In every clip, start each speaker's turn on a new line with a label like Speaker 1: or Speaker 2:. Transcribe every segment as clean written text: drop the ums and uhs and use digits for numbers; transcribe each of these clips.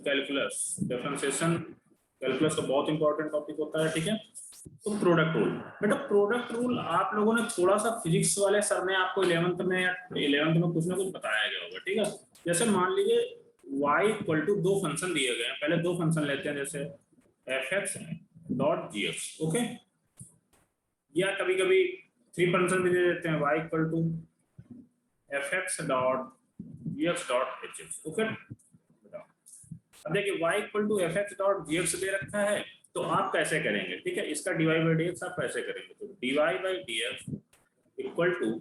Speaker 1: Calculus, differentiation calculus का बहुत important topic होता है, ठीक है। तो प्रोडक्ट रूल, बेटा प्रोडक्ट रूल आप लोगों ने थोड़ा सा फिजिक्स वाले सर ने आपको 11th में या 11th में कुछ ना कुछ बताया गया होगा, ठीक है। जैसे मान लीजिए y इक्वल टू दो फंक्शन दिए गए हैं, पहले दो फंक्शन लेते हैं, जैसे fx डॉट gx, ओके, या कभी कभी 3 फंक्शन भी दे देते हैं, y equal to fx dot gx dot hx, okay. अब देखिए y equal to fx dot gx दे रखा है, तो आप कैसे करेंगे, ठीक है, इसका dy बाई dx आप कैसे करेंगे, तो dy by dx equal to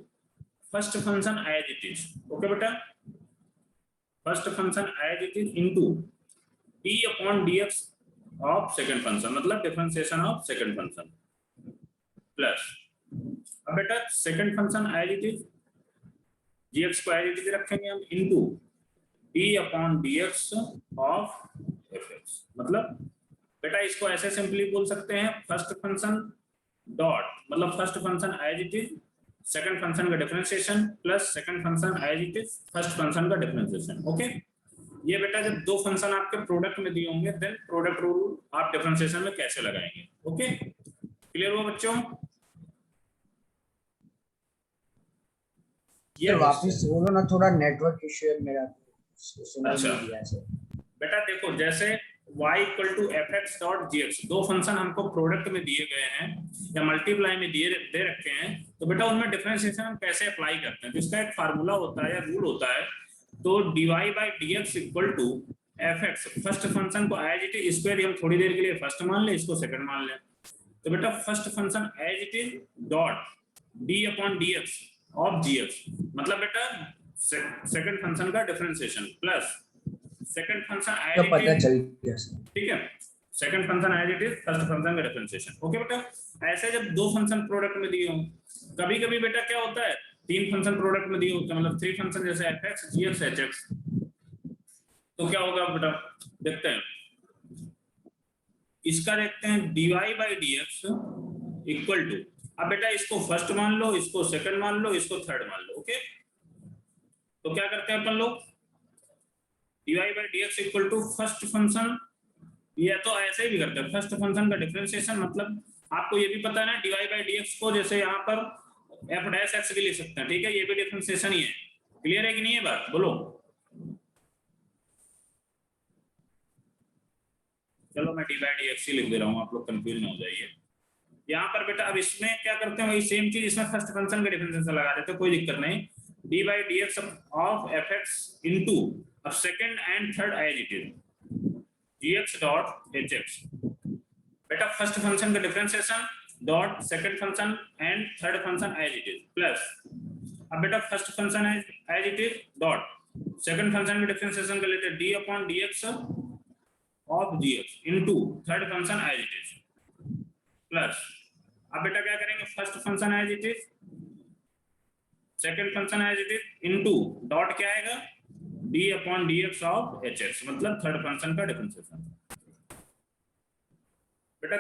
Speaker 1: first function as it is, okay बेटा, first function as it is into d upon dx of second function, मतलब differentiation of second function, plus अब बेटा second function as it is gx को as it is रखेंगे हम into d upon dx of fx, मतलब बेटा इसको ऐसे सिंपली बोल सकते हैं फर्स्ट फंक्शन डॉट, मतलब first function as it is second function का differentiation plus second function as it is first function का डिफरेंशिएशन, ओके। ये बेटा जब दो फंक्शन आपके प्रोडक्ट में दिए होंगे देन प्रोडक्ट रूल आप डिफरेंशिएशन में कैसे लगाएंगे, ओके, क्लियर हुआ बच्चों?
Speaker 2: ये वापस बोलो ना, थोड़ा नेटवर्क इशू है मेरा, सुनाई
Speaker 1: अच्छा
Speaker 2: नहीं दिया सर।
Speaker 1: बेटा देखो जैसे y equal to F X dot G X, दो फंक्शन हमको प्रोडक्ट में दिए गए हैं या मल्टीप्लाई में दे रखे हैं, तो बेटा उनमें डिफरेंशिएशन हम कैसे अप्लाई करते हैं, तो इसका एक फार्मूला होता है या रूल होता है, तो dy by D X equal to F X, first function को एज इट इज स्क्वायर हम थोड़ी देर के लिए फर्स्ट मान लें, इसको सेकंड मान लें, तो बेटा first function as it is dot d upon dx of gx, मतलब बेटा सेकंड फंक्शन का differentiation plus second function as it
Speaker 2: पता
Speaker 1: इज,
Speaker 2: चल गया सर,
Speaker 1: ठीक है, second function as it is first function का डिफरेंशिएशन, ओके बेटा। ऐसे जब दो फंक्शन प्रोडक्ट में दिए हों, कभी कभी बेटा क्या होता है तीन फंक्शन प्रोडक्ट में दिए होते हैं, मतलब 3 फंक्शन जैसे fx gx hx, तो क्या होगा बेटा देखते हैं, इसका देखते हैं dy by dx equal to, अब बेटा इसको फर्स्ट मान लो, इसको सेकंड मान लो, इसको थर्ड मान लो, ओके। तो क्या करते हैं अपन लोग, dy by dx equal to first function, या तो ऐसे भी करते हैं फर्स्ट फंक्शन का डिफरेंशिएशन, मतलब आपको ये भी पता है ना dy बाई dx को जैसे यहाँ पर f डैश x भी लिख सकते हैं, ठीक है, ये भी डिफरेंशिएशन ही है, क्लियर है कि नहीं है बात, बोलो। चलो मैं dy बाई dx ही लिख दे रहा हूँ, आप लोग कंफ्यूज ना हो जाइए। यहाँ पर बेटा अब इसमें क्या करते हैं वही सेम चीज, इसमें फर्स्ट फंक्शन का डिफरेंशिएशन लगा देते हैं, कोई दिक्कत नहीं, dy by dx of fx into अब second and third as it is gx dot hx, बेटा फर्स्ट फंक्शन का differentiation dot second function and third function as it is plus, अब बेटा first function as it is dot second function का differentiation कर लेते हैं d upon dx of gx into third function as it is plus, अब बेटा क्या करेंगे first function as it is second function as it is into dot क्या आएगा d upon dx of hx, मतलब थर्ड फंक्शन का differentiation. बेटा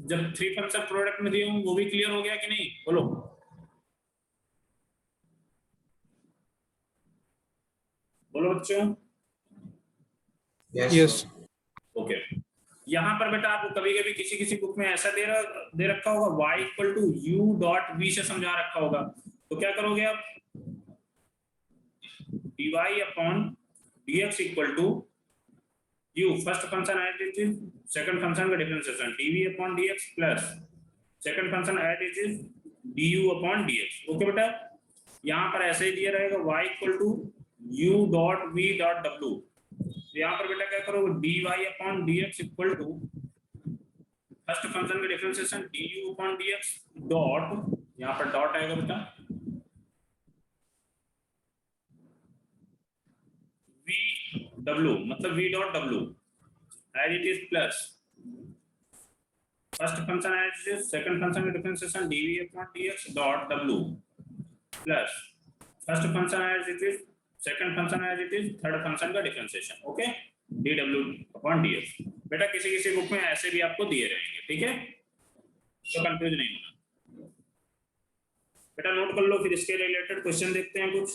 Speaker 1: जब 3 फंक्शन प्रोडक्ट में दिए हूं वो भी क्लियर हो गया कि नहीं, बोलो। बोलो बच्चों।
Speaker 2: यस
Speaker 1: ओके, यहाँ पर बेटा आपको कभी कभी किसी किसी बुक में ऐसा दे रखा होगा y equal to u dot v से समझा रखा होगा, तो क्या करोगे आप dy upon dx equal to u first function as it is second function का differentiation dv upon dx plus second function as it is du upon dx, okay बेटा। यहाँ पर ऐसे ही दिया रहेगा y equal to u dot v dot w, यहाँ पर बेटा क्या करोगे dy upon dx equal to first function का differentiation du upon dx dot, यहाँ पर डॉट आएगा बेटा v w, मतलब v dot w as it is plus first function as it is second function का differentiation dv upon dx dot w plus first function as it is second function as it is third function का differentiation, okay, dw upon dx। बेटा किसी किसी book में ऐसे भी आपको दिए रहेंगे, ठीक है, तो कंफ्यूज नहीं होना बेटा, नोट कर लो, फिर इसके रिलेटेड क्वेश्चन देखते हैं कुछ।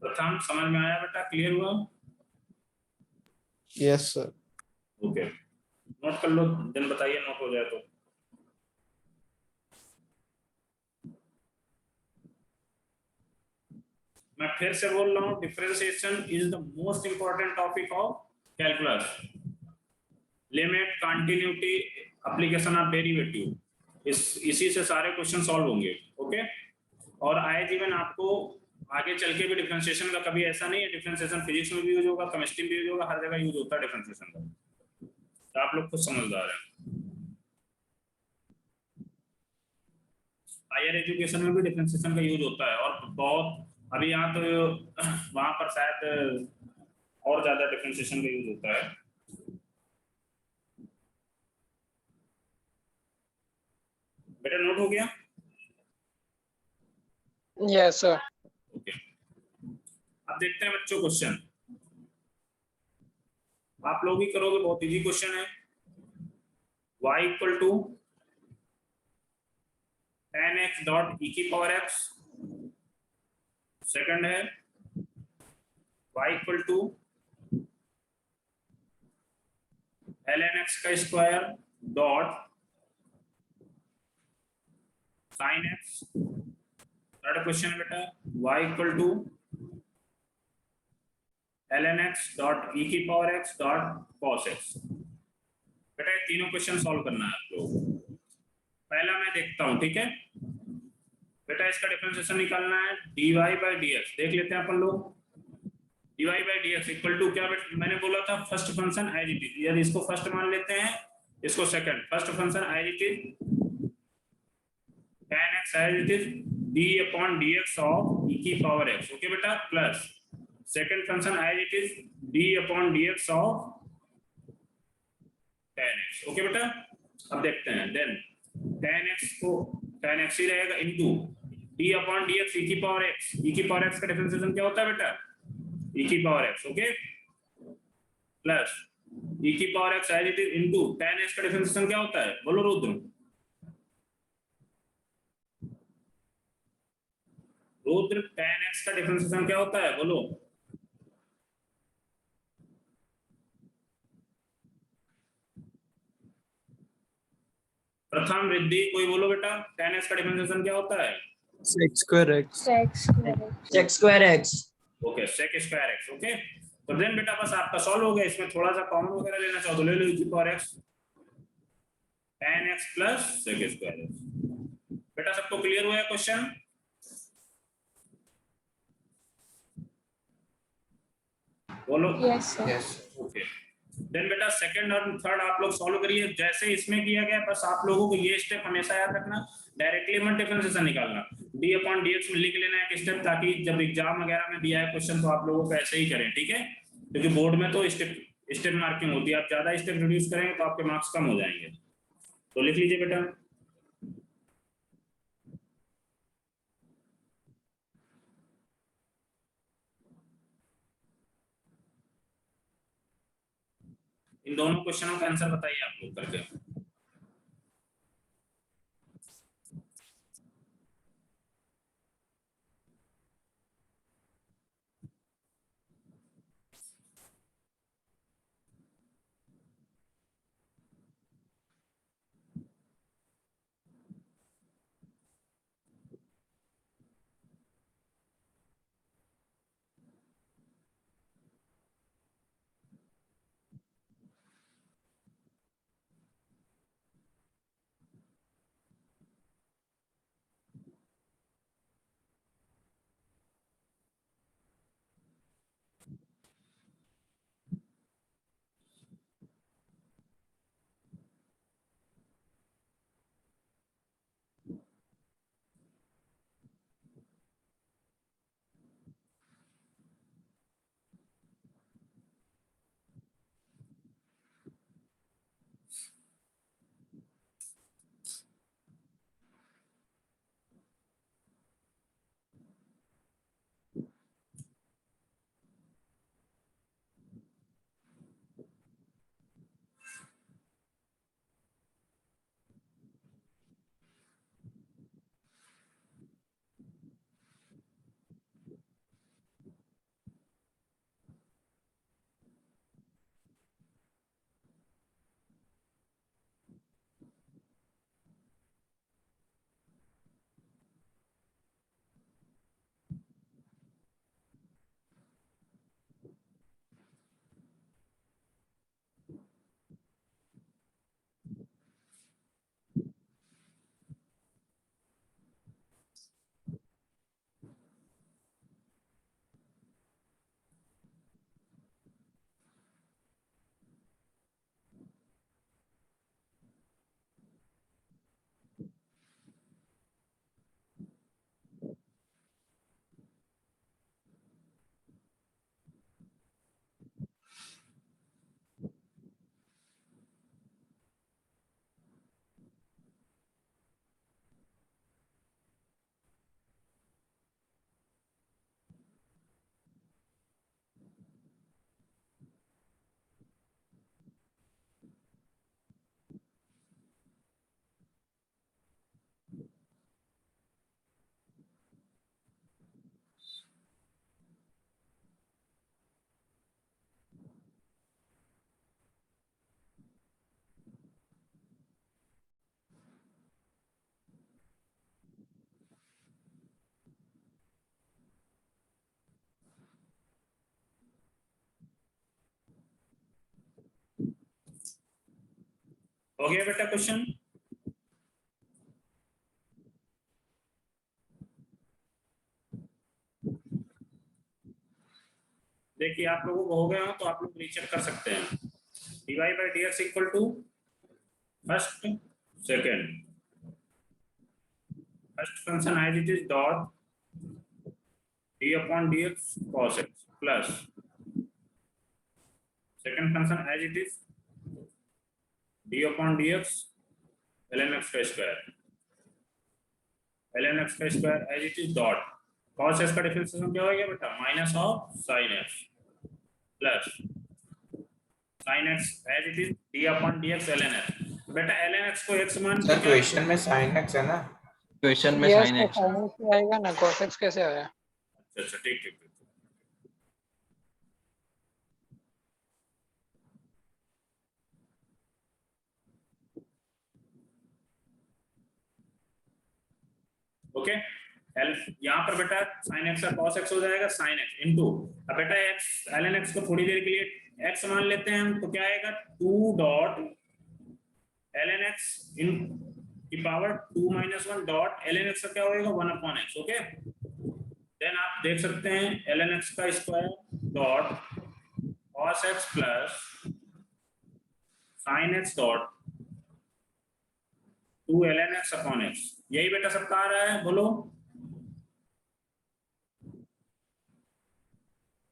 Speaker 1: प्रथम समझ में आया बेटा, क्लियर हुआ?
Speaker 3: Yes sir.
Speaker 1: ओके, नोट कर लो, दिन बताइए नोट हो जाए तो। मैं फिर से बोल रहा हूँ, differentiation is the most important topic of calculus. Limit, continuity, application of derivative, इसी से सारे क्वेश्चन सॉल्व होंगे। ओके, और आए जीवन आपको आगे चल के भी डिफरेंशिएशन का कभी ऐसा नहीं है, डिफरेंशिएशन फिजिक्स में भी यूज होगा, केमिस्ट्री में भी यूज होगा, हर जगह यूज होता है डिफरेंशिएशन का, तो आप लोग खुद समझदार हैं। हायर एजुकेशन में भी डिफरेंशिएशन का यूज होता है, और बहुत अभी यहाँ तो वहां पर शायद और ज्यादा डिफरेंशिएशन का यूज होता है। बेटा नोट हो गया?
Speaker 4: Yes sir.
Speaker 1: ओके, अब देखते हैं बच्चों क्वेश्चन, आप लोग ही करोगे, बहुत इजी क्वेश्चन है। y equal to tan x dot e की पावर x, सेकंड है y equal to ln x का square dot sin x, third question बेटा y equal to ln x dot e की power x dot cos x। बेटा ये तीनों question solve करना है आप लोग। पहला मैं देखता हूं, ठीक है बेटा, इसका डिफरेंशिएशन निकालना है, dy बाई dx देख लेते हैं अपन लोग। dy by dx equal to क्या बेटा, मैंने बोला था first function as it is, यदि इसको फर्स्ट मान लेते हैं, इसको second, first function as it is tan x as it is d upon dx of e की पावर x। ओके बेटा, plus second function as it is d upon dx of tan x। Okay बेटा, अब देखते हैं, then tan x को tan x ही रहेगा into d upon dx e की पावर x। e की पावर x का डिफरेंशिएशन क्या होता है बेटा, e की power x। Okay, plus e की power x as it is into tan x का डिफरेंशिएशन क्या होता है, बोलो रुद्र। रुद्र, tan x का डिफरेंशिएशन क्या होता है, बोलो। प्रथम, रिद्धि, कोई बोलो बेटा, tan x का डिफरेंशिएशन क्या होता है?
Speaker 3: Sec square X.
Speaker 2: Sec square X.
Speaker 1: Okay, sec square x। Okay, तो देन बेटा बस आपका सॉल्व हो गया, इसमें थोड़ा सा कॉमन वगैरह लेना चाहो तो ले लो, e की power x tan x plus sec square x। बेटा सबको क्लियर हुआ है क्वेश्चन? बोलो
Speaker 4: यस सर।
Speaker 1: ओके, देन बेटा सेकंड और थर्ड आप लोग सॉल्व करिए जैसे इसमें किया गया, बस आप लोगों को ये स्टेप हमेशा याद रखना, डायरेक्टली मत डिफरेंशिएशन निकालना, d अपॉन dx में लिख लेना एक स्टेप, ताकि जब एग्जाम वगैरह में दिया है क्वेश्चन तो आप लोगों को ऐसे ही करें, ठीक है, क्योंकि बोर्ड में तो स्टेप मार्किंग होती है, आप ज्यादा स्टेप रिड्यूस करेंगे तो आपके मार्क्स कम हो जाएंगे। तो लिख लीजिए बेटा, इन दोनों क्वेश्चनों का आंसर बताइए आप लोग करके। हो गया बेटा क्वेश्चन? देखिए आप लोगों को हो गए हो तो आप लोग रीचेक कर सकते हैं। dy by dx equal to first function as it is dot d upon dx cos x plus second function as it is d upon dx ln x square as it is dot cos x का differentiation क्या हो गया बेटा minus of sin x plus sin x as it is d upon dx ln x। बेटा ln x को x मान के क्या
Speaker 3: क्वेश्चन में sin x है ना?
Speaker 4: क्वेश्चन में
Speaker 5: यस
Speaker 4: sin
Speaker 5: तो
Speaker 4: x
Speaker 5: sin x आएगा ना, cos x कैसे आया?
Speaker 1: अच्छा ठीक ठीक ठीक। ओके यहाँ पर बेटा sin x और cos x हो जाएगा sin x इनटू अब बेटा x ln x को थोड़ी देर के लिए x मान लेते हैं हम तो क्या आएगा 2 डॉट ln x इन की पावर 2 - 1 डॉट ln x का क्या होएगा 1 अपॉन x। ओके देन आप देख सकते हैं ln x का square dot cos x plus sin x dot 2 ln x upon x। यही बेटा सबका आ रहा है बोलो।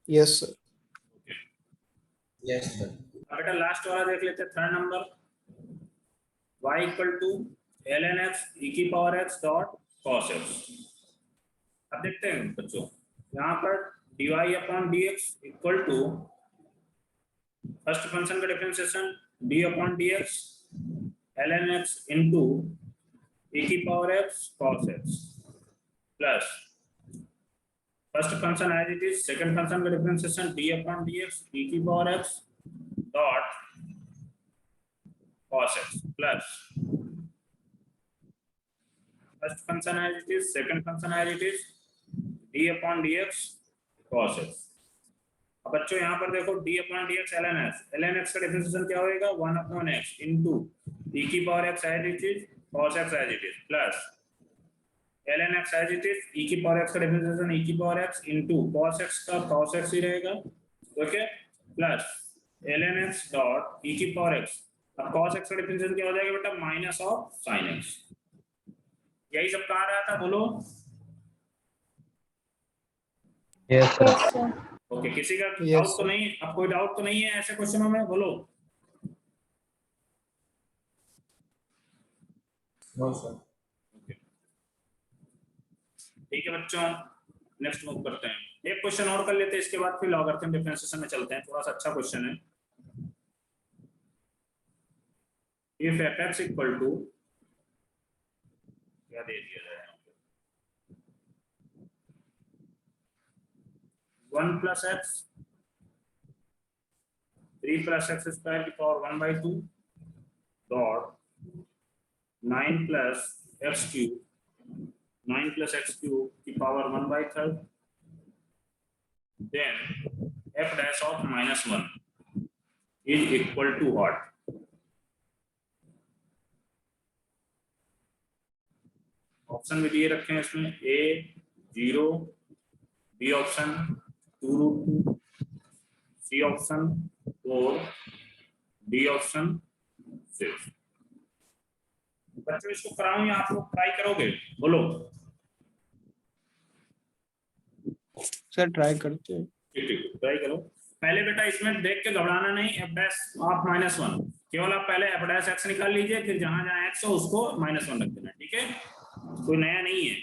Speaker 5: Yes sir.
Speaker 3: Yes sir.
Speaker 1: अब बेटा लास्ट वाला देख लेते हैं third number y equal to ln x e की power x dot cos x। अब देखते हैं बच्चों यहाँ पर dy upon dx equal to first function का differentiation d upon dx ln x into e की power x cos x plus first function as it is second function का differentiation d upon dx e की power x dot cos x plus first function as it is second function as it is d upon dx cos x। अब बच्चों यहाँ पर देखो d upon dx ln x का differentiation क्या होएगा 1 upon x into e की power x as it is cos x as it is plus ln x as it is e की पावर x का डिफरेंशिएशन e की power x into cos x का cos x ही रहेगा। Okay plus ln x dot e की power x। अब cos x का differentiation क्या हो जाएगा बेटा माइनस ऑफ sin x। यही सब कहा रहा था बोलो।
Speaker 4: yes sir
Speaker 1: ओके किसी का
Speaker 5: Yes,
Speaker 1: डाउट तो
Speaker 5: sir.
Speaker 1: नहीं? अब कोई डाउट तो नहीं है ऐसे क्वेश्चनों में बोलो।
Speaker 3: No sir.
Speaker 1: ठीक है बच्चों नेक्स्ट मूव करते हैं। एक क्वेश्चन और कर लेते हैं इसके बाद फिर लॉगरिथम डिफरेंशिएशन में चलते हैं। थोड़ा सा अच्छा क्वेश्चन है। इफ fx इक्वल टू क्या दे दिया जाए 1 plus X 3 plus X square की power 1/2 dot 9 plus X cube 9 plus X cube की power 1/3 then f dash of -1 is equal to what? Option भी दिए रखे हैं इसमें a 0 B option 2√2 C option 4 D option 6। बच्चों इसको कराऊं या आप लोग ट्राई करोगे बोलो।
Speaker 5: सर ट्राई करते हैं।
Speaker 1: ठीक ठीक ट्राई करो। पहले बेटा इसमें देख के घबराना नहीं। f डैश ऑफ -1 केवल आप पहले f डैश x निकाल लीजिए फिर जहां जहां x हो उसको -1 रख देना। ठीक है कोई नया नहीं है।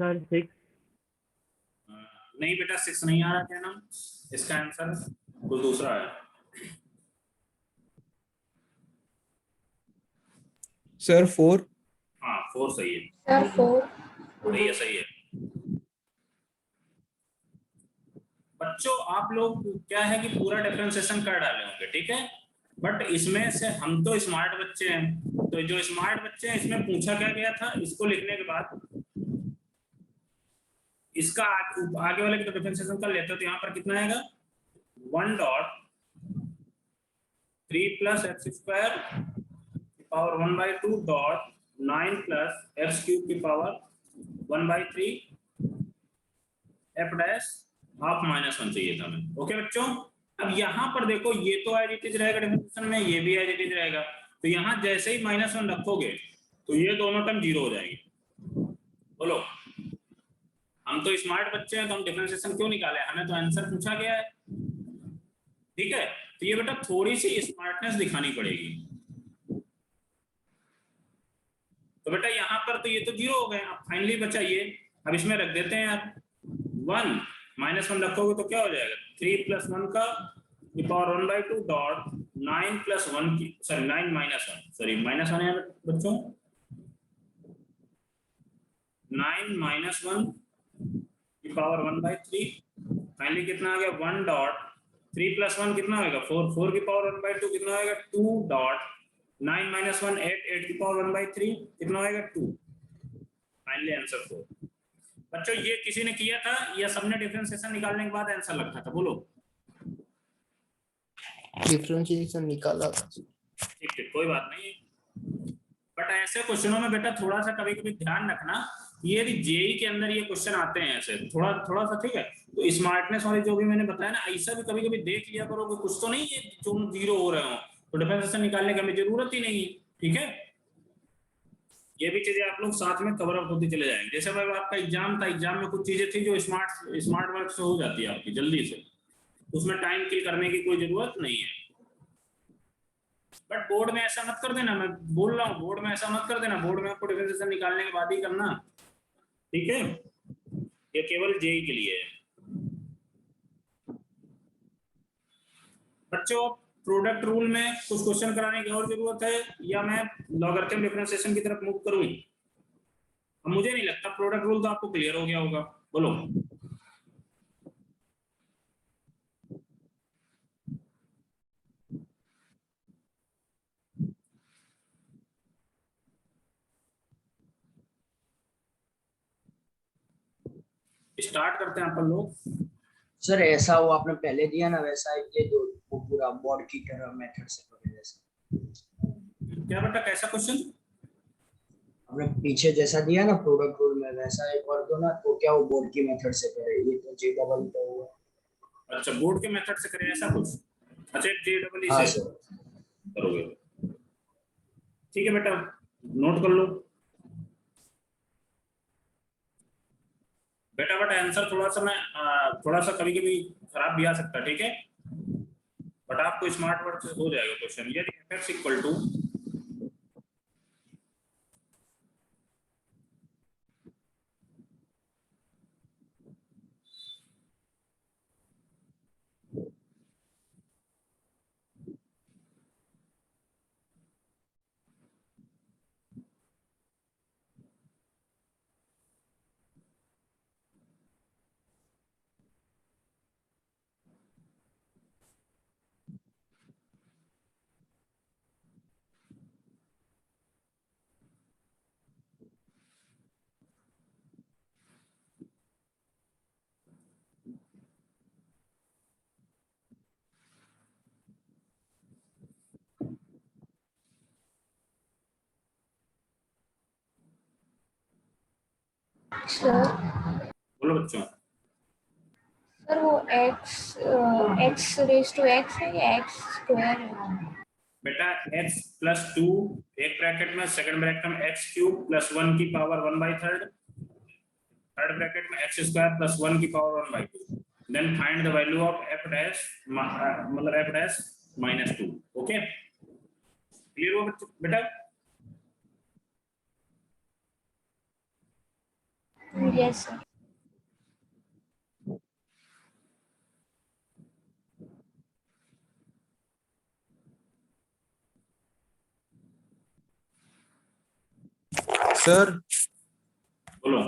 Speaker 6: सर 6।
Speaker 1: नहीं बेटा 6 नहीं आ रहा, क्या नाम इसका आंसर कुछ दूसरा है।
Speaker 5: सर 4।
Speaker 1: हाँ 4 सही है,
Speaker 7: सर 4।
Speaker 1: सही है, सही है। बच्चों आप लोग क्या है कि पूरा डिफरेंशिएशन कर डाले होंगे, ठीक है, बट इसमें से हम तो स्मार्ट बच्चे हैं, तो जो स्मार्ट बच्चे हैं इसमें पूछा क्या गया था, इसको लिखने के बाद इसका आगे वाले का डिफरेंशिएशन कर लेते हो तो यहाँ पर कितना आएगा 1 डॉट 3 प्लस एक्स स्क्वायर की power 1/2 dot 9 plus X cube की पावर 1/3 एफ डैश हाफ -1 चाहिए था हमें। ओके बच्चों, अब यहाँ पर देखो ये तो एज इट इज रहेगा डिफरेंशिएशन में, ये भी एज इट इज रहेगा, तो यहाँ जैसे ही -1 रखोगे तो ये दोनों टर्म 0 हो जाएगी। बोलो हम तो स्मार्ट बच्चे हैं तो हम डिफरेंशिएशन क्यों निकाले, हमें तो आंसर पूछा गया है, ठीक है, तो ये बेटा थोड़ी सी स्मार्टनेस दिखानी पड़ेगी। तो बेटा यहाँ पर तो ये तो 0 हो गए, अब फाइनली बचा ये, अब इसमें रख देते हैं आप 1 -1 रखोगे तो क्या हो जाएगा 3 + 1 का की पावर 1/2 डॉट 9 + 1 की सॉरी 9 - 1 सॉरी -1 है बच्चों, 9 - 1 की पावर 1/3 फाइनली कितना आ गया 1 डॉट 3 + 1 कितना होगा 4 4 की पावर 1/2 कितना होगा 2 डॉट 9 - 1 8 8 की पावर 1/3 कितना होगा 2, फाइनली आंसर 4। बच्चों ये किसी ने किया था या सबने डिफरेंशिएशन निकालने के बाद आंसर लगता था, बोलो।
Speaker 5: डिफरेंशिएशन निकाला था।
Speaker 1: ठीक है कोई बात नहीं, बट ऐसे क्वेश्चनों में बेटा थोड़ा सा कभी कभी ध्यान रखना, ये यदि जेई के अंदर ये क्वेश्चन आते हैं ऐसे थोड़ा थोड़ा सा, ठीक है, तो स्मार्टनेस वाले जो भी मैंने बताया ना ऐसा भी कभी कभी देख लिया करो कि कुछ तो नहीं है जो 0 हो रहे हो, तो डिफरेंशिएशन निकालने की हमें जरूरत ही नहीं है, ठीक है। ये भी चीजें आप लोग साथ में कवर अप होते चले जाएंगे। जैसे भाई आपका एग्जाम था, एग्जाम में कुछ चीजें थी जो स्मार्ट वर्क से हो जाती है आपकी जल्दी से, उसमें टाइम किल करने की कोई जरूरत नहीं है। बट बोर्ड में ऐसा मत कर देना, मैं बोल रहा हूँ बोर्ड में ऐसा मत कर देना, बोर्ड में आपको डिफरेंशिएशन निकालने के बाद ही करना, ठीक है, ये केवल जेई के लिए है। बच्चों प्रोडक्ट रूल में कुछ क्वेश्चन कराने की और जरूरत है या मैं लॉगरिथम डिफरेंशिएशन की तरफ मूव करूं? अब मुझे नहीं लगता, प्रोडक्ट रूल तो आपको क्लियर हो गया होगा, बोलो। स्टार्ट करते हैं अपन लोग।
Speaker 2: सर ऐसा वो आपने पहले दिया ना वैसा ये दो वो पूरा बोर्ड की तरह मेथड से करें जैसा।
Speaker 1: क्या बेटा कैसा क्वेश्चन?
Speaker 2: आपने पीछे जैसा दिया ना प्रोडक्ट रूल में वैसा एक और दो ना, तो क्या वो बोर्ड की मेथड से करे, ये तो जे डबल तो हुआ।
Speaker 1: अच्छा बोर्ड के मेथड से करें ऐसा कुछ, अच्छा जे डबल
Speaker 2: हाँ
Speaker 1: से
Speaker 2: सर।
Speaker 1: करोगे, ठीक है बेटा नोट कर लो बेटा, बट आंसर थोड़ा सा कभी कभी खराब भी आ सकता है, ठीक है, बट आपको स्मार्ट वर्क से हो जाएगा क्वेश्चन। यदि f(x) इक्वल टू
Speaker 7: सर
Speaker 1: बोलो बच्चों।
Speaker 7: सर वो x रेज टू x है या x स्क्वायर है?
Speaker 1: बेटा x + 2 एक ब्रैकेट में, सेकंड ब्रैकेट में x³ + 1 की पावर 1/3, थर्ड ब्रैकेट में x² + 1 की power 1/2, then find the value of f dash मतलब f डैश -2। ओके क्लियर हो बेटा?
Speaker 7: Yes, sir.
Speaker 5: Sir,
Speaker 1: बोलो।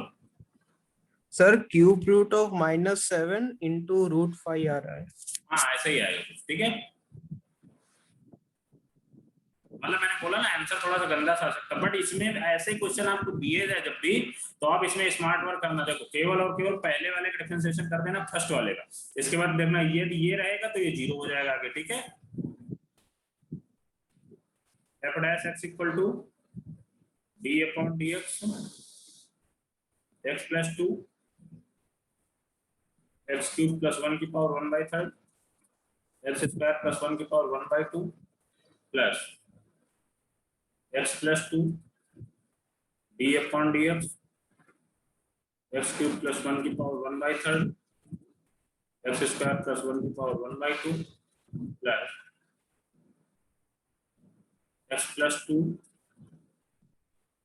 Speaker 5: sir, cube root of -7 into √5 आ रहा है.
Speaker 1: हाँ ऐसा ही आएगा, ठीक है। मतलब मैंने बोला ना आंसर थोड़ा सा गंदा सा आ सकता है, बट इसमें ऐसे ही क्वेश्चन आपको दिए जाए जब भी, तो आप इसमें स्मार्ट वर्क करना। देखो केवल और केवल पहले वाले का डिफरेंशिएशन कर देना, फर्स्ट वाले का, इसके बाद देखना ये रहेगा तो ये 0 हो जाएगा आगे, ठीक है। f dash x equal to d upon dx x plus 2 x cube plus 1 की पावर 1/3 x स्क्वायर प्लस 1 की power 1/2 plus x plus 2 d upon dx x cube plus 1 की पावर 1/3 x स्क्वायर प्लस 1 की power 1/2 plus x plus 2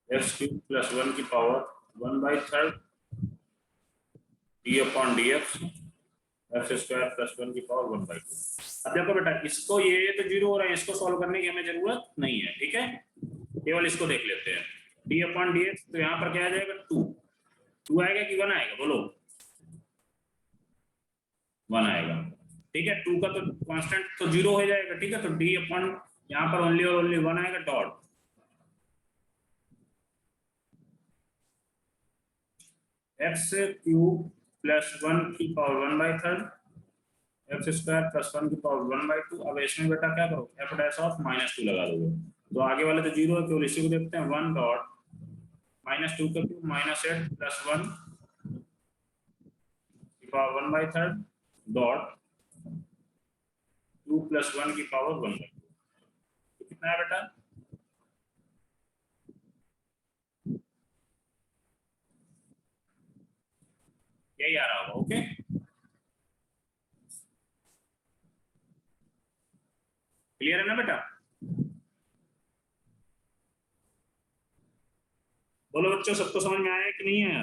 Speaker 1: x cube plus 1 की power 1/3 d upon dx x square plus 1 की power 1/2। अब देखो बेटा इसको ये तो 0 हो रहा है, इसको सॉल्व करने की हमें जरूरत नहीं है, ठीक है। केवल इसको देख लेते हैं d अपॉन dx, तो यहाँ पर क्या आ जाएगा 2 आएगा कि 1 आएगा, बोलो 1 आएगा, ठीक है। 2 का तो कांस्टेंट तो 0 हो जाएगा, ठीक है। तो d अपॉन यहाँ पर ओनली और ओनली 1 आएगा, डॉट x क्यूब प्लस 1 की पावर 1/3 x स्क्वायर प्लस 1 की पावर 1/2। अब इसमें बेटा क्या करो, f डैश ऑफ -2 लगा दोगे, तो आगे वाले तो 0 है, केवल इसी को देखते हैं। 1 डॉट -2 का क्यूब -8 प्लस 1 की पावर 1/3 डॉट 2 प्लस 1 की पावर 1/2। तो कितना है बेटा, यही आ रहा होगा, ओके। क्लियर है ना बेटा, बोलो बच्चों सबको समझ में आया कि नहीं आया?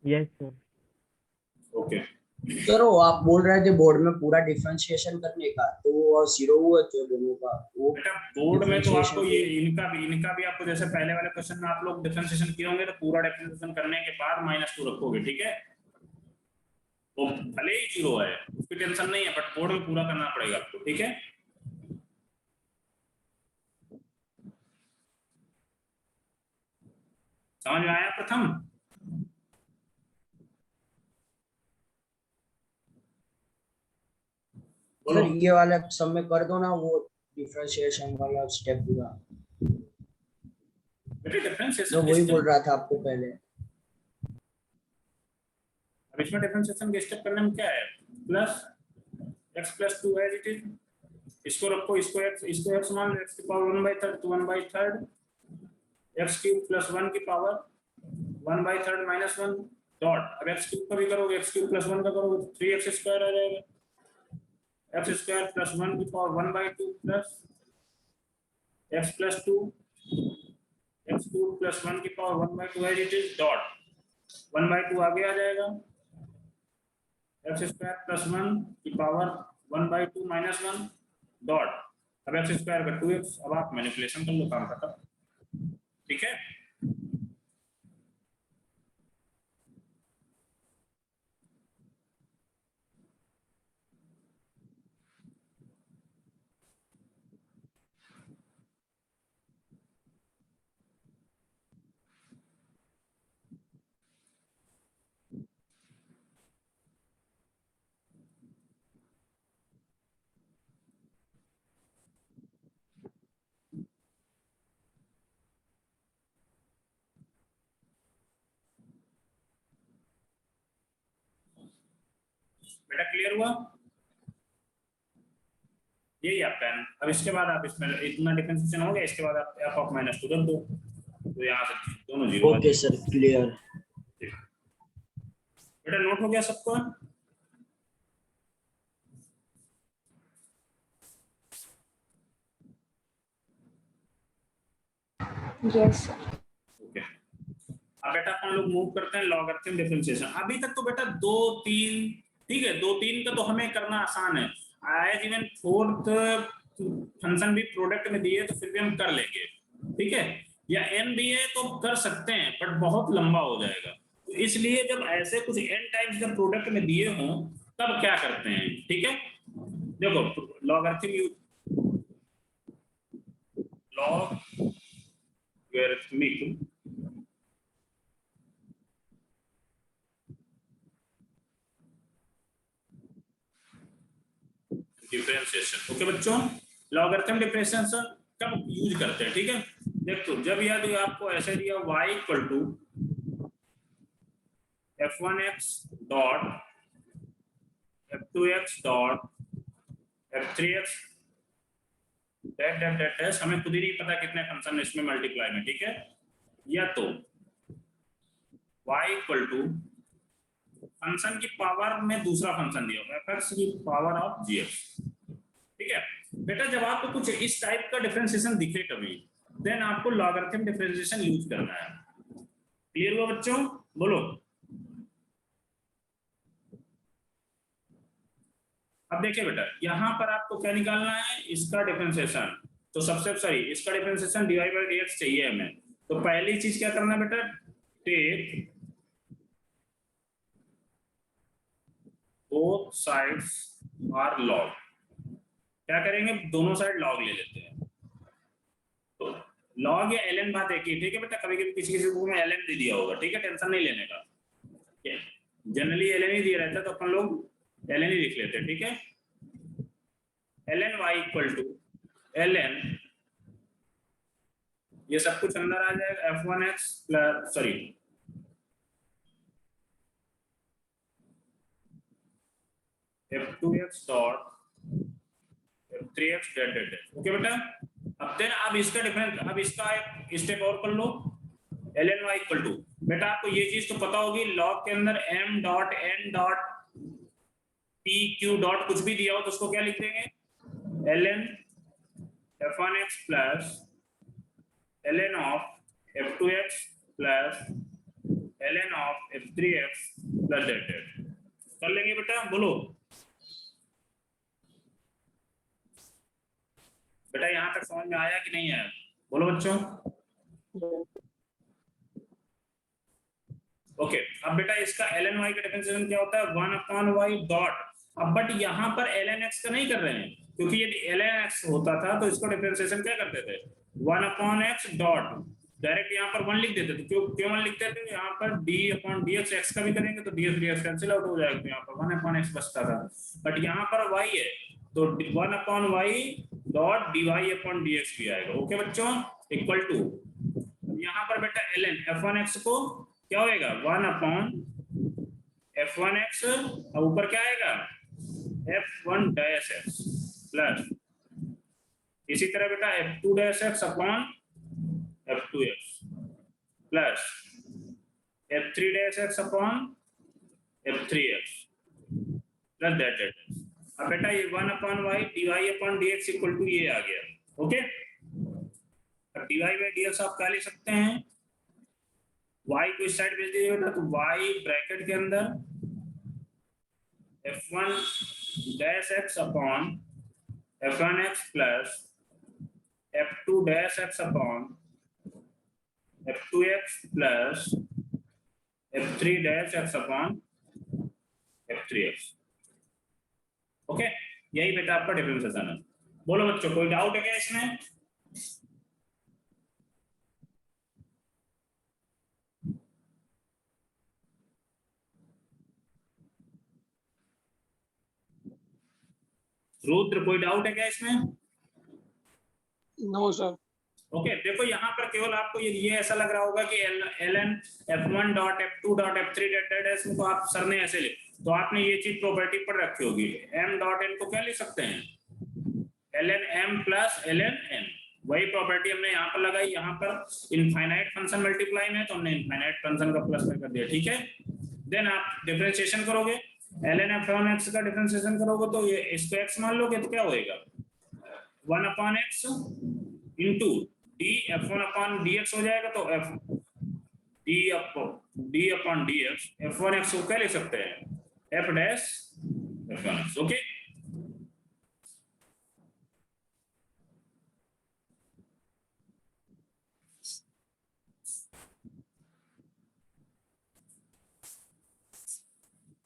Speaker 5: Yes, sir.
Speaker 2: सर वो आप बोल रहे थे बोर्ड में पूरा डिफरेंशिएशन करने का, तो वो 0 हुआ जो दोनों का वो
Speaker 1: बेटा बोर्ड में तो आपको ये
Speaker 2: differentiation
Speaker 1: इनका भी आपको जैसे पहले वाले क्वेश्चन में आप लोग डिफरेंशिएशन किए होंगे, तो पूरा डिफरेंशिएशन करने के बाद -2 रखोगे, ठीक है। वो भले ही 0 है उसकी टेंशन नहीं है, बट बोर्ड में पूरा करना पड़ेगा आपको, ठीक है। समझ में आया प्रथम?
Speaker 2: सर ये वाला सब में कर दो ना, वो डिफरेंशिएशन वाला स्टेप पूरा,
Speaker 1: बेटा डिफरेंशिएशन
Speaker 2: तो वही बोल रहा था आपको पहले।
Speaker 1: अब इसमें डिफरेंशिएशन के स्टेप करने में क्या है, plus x plus 2 as it is, इसको रखो, इसको x मान लो, x की पावर 1/3 तो 1/3 x क्यूब प्लस 1 की पावर 1/3 -1 डॉट, अब x क्यूब का भी करोगे, x क्यूब प्लस 1 का करोगे तो 3x स्क्वायर आ जाएगा, x स्क्वायर प्लस 1 की power 1/2 plus x plus 2 x cube plus 1 की power 1/2 as it is dot 1/2 आगे आ जाएगा, x स्क्वायर प्लस 1 की पावर 1/2 -1 डॉट, अब x स्क्वायर का 2x। अब आप मैनिपुलेशन कर लो, काम खत्म, ठीक है। बेटा क्लियर हुआ, यही आपका है। अब इसके बाद आप इसमें इतना डिफरेंशिएशन हो गया, इसके बाद आप f ऑफ -2 रख दो, तो यहाँ से दोनों 0 आ
Speaker 2: ओके सर क्लियर।
Speaker 1: जाएंगे। बेटा नोट हो गया सबको?
Speaker 7: Yes, sir.
Speaker 1: ओके अब बेटा अपन लोग मूव करते हैं लॉगरिथम डिफरेंशिएशन। अभी तक तो बेटा 2 3, ठीक है, 2 3 का तो हमें करना आसान है। आज इवन फोर्थ फंक्शन भी प्रोडक्ट में दिए तो फिर भी हम कर लेंगे, ठीक है, या n भी है तो कर सकते हैं, बट बहुत लंबा हो जाएगा। तो इसलिए जब ऐसे कुछ n टाइम्स जब प्रोडक्ट में दिए हों तब क्या करते हैं, ठीक है। देखो लॉगरिथम लॉगरिथमिक डिफरेंशिएशन। ओके बच्चों, लॉगरिथम डिफरेंशिएशन कब यूज करते हैं, ठीक है। देखो जब यदि आपको ऐसे दिया y equal to f1x dot f2x dot f3x dot dot dot dash, हमें खुद ही नहीं पता कितने फंक्शन इसमें मल्टीप्लाई में, ठीक है, या तो y इक्वल टू फंक्शन की पावर में दूसरा फंक्शन दिया होगा fx की पावर ऑफ gx, ठीक है। बेटा जब आपको कुछ इस टाइप का डिफरेंशिएशन दिखे कभी, देन आपको लॉगरिथम डिफरेंशिएशन यूज करना है। क्लियर हुआ बच्चों, बोलो। अब देखिए बेटा यहां पर आपको क्या निकालना है, इसका डिफरेंशिएशन, तो सबसे सॉरी इसका डिफरेंशिएशन dy बाई dx चाहिए हमें। तो पहली चीज क्या करना है बेटा, take both sides are log. क्या करेंगे, दोनों साइड लॉग ले लेते हैं। तो लॉग या ln बात एक ही, ठीक है बेटा। कभी कभी किसी किसी बुक में ln दे दिया होगा, ठीक है, टेंशन नहीं लेने का, जनरली ln ही दिया रहता है तो अपन लोग ln ही लिख लेते हैं, ठीक है। ln y equal to ln, ये सब कुछ अंदर आ जाएगा f1x plus sorry f2x dot f3x dot dot dot. Okay बेटा, अब देन अब इसका डिफरेंस, अब इसका एक स्टेप और कर लो, ln y इक्वल टू, बेटा आपको ये चीज तो पता होगी, लॉग के अंदर m dot n dot p q dot कुछ भी दिया हो तो उसको क्या लिख देंगे, ln f1x plus ln of f2x plus ln of f3x plus that that. कर लेंगे बेटा, बोलो बेटा यहां तक समझ में आया कि नहीं आया, बोलो बच्चों। ओके, अब बेटा इसका ln y का डिफरेंशिएशन क्या होता है, 1/y डॉट। अब बट यहाँ पर ln x का नहीं कर रहे हैं, क्योंकि यदि ln x होता था तो इसको डिफरेंशिएशन क्या करते थे, 1/x डॉट, डायरेक्ट यहाँ पर 1 लिख देते थे। क्यों 1 लिखते थे, यहाँ पर d/dx x का भी करेंगे तो dx कैंसिल आउट हो जाएगा, तो यहाँ पर 1/x बचता था। बट यहाँ पर y है तो 1/y डॉट dy/dx भी आएगा। ओके बच्चों, इक्वल टू यहाँ पर बेटा ln f1x को क्या होएगा, 1/f1x, और ऊपर क्या आएगा f1-x प्लस, इसी तरह बेटा f2-x upon f2x plus f3-x upon f3x plus that. अब बेटा ये 1/y dy/dx इक्वल टू ये आ गया। ओके, अब dy/dx आप क्या लिख सकते हैं, y को इस साइड भेज दीजिए बेटा, तो y ब्रैकेट के अंदर f1-x upon f1x plus f2-x upon f2x plus f3-x upon f3x। Okay, यही बेटा आपका डिफरेंशिएशन है। बोलो बच्चों, कोई डाउट है क्या इसमें? रुद्र, कोई डाउट है क्या इसमें?
Speaker 6: No sir.
Speaker 1: ओके, देखो यहाँ पर केवल आपको ये ऐसा लग रहा होगा कि ln f1 dot f2 dot f3 dot इसमें तो आप सर ने ऐसे लिख, तो आपने ये चीज प्रॉपर्टी पर रखी होगी, m डॉट n को क्या लिख सकते हैं, ln m plus ln n। वही प्रॉपर्टी हमने यहाँ पर लगाई, यहाँ पर इनफाइनाइट फंक्शन मल्टीप्लाई में तो हमने इनफाइनाइट फंक्शन का प्लस में कर दिया, ठीक है। देन आप डिफरेंशिएशन करोगे, ln f1x का डिफरेंशिएशन करोगे तो ये इसको x मान लोगे तो क्या होएगा, 1/x इंटू d f1/dx हो जाएगा, तो f D upon D x f1x को क्या लिख सकते हैं f dash f1x। Okay,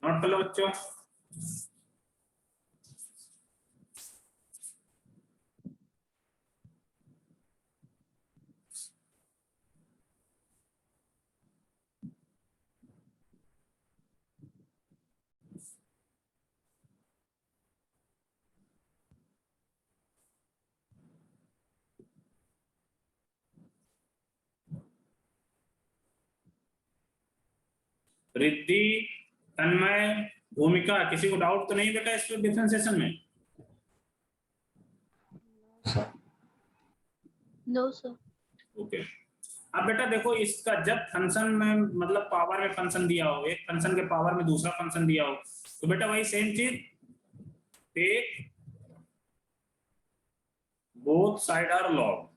Speaker 1: note कर लो बच्चों। रिद्धि, तन्मय, भूमिका, किसी को डाउट तो नहीं बेटा इस पे डिफरेंशिएशन में?
Speaker 7: No sir.
Speaker 1: ओके, अब बेटा देखो इसका जब फंक्शन में मतलब पावर में फंक्शन दिया हो, एक फंक्शन के पावर में दूसरा फंक्शन दिया हो, तो बेटा वही सेम चीज take both side are log.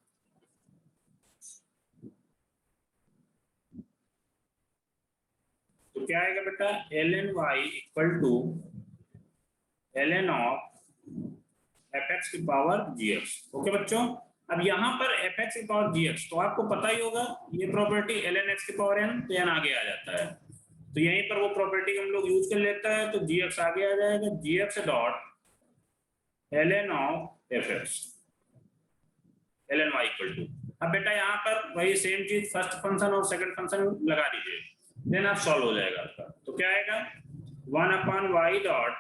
Speaker 1: तो क्या आएगा बेटा ln y equal to ln of fx की पावर gx। ओके बच्चों, अब यहाँ पर fx की पावर gx तो आपको पता ही होगा ये प्रॉपर्टी ln x की पावर n, तो n आगे आ जाता है, तो यहीं पर वो प्रॉपर्टी हम लोग यूज कर लेते हैं, तो gx आगे आ जाएगा, gx dot ln of fx ln y equal to. अब बेटा यहाँ पर वही सेम चीज फर्स्ट फंक्शन और सेकंड फंक्शन लगा दीजिए, देन आप सॉल्व हो जाएगा आपका। तो क्या आएगा 1 upon y dot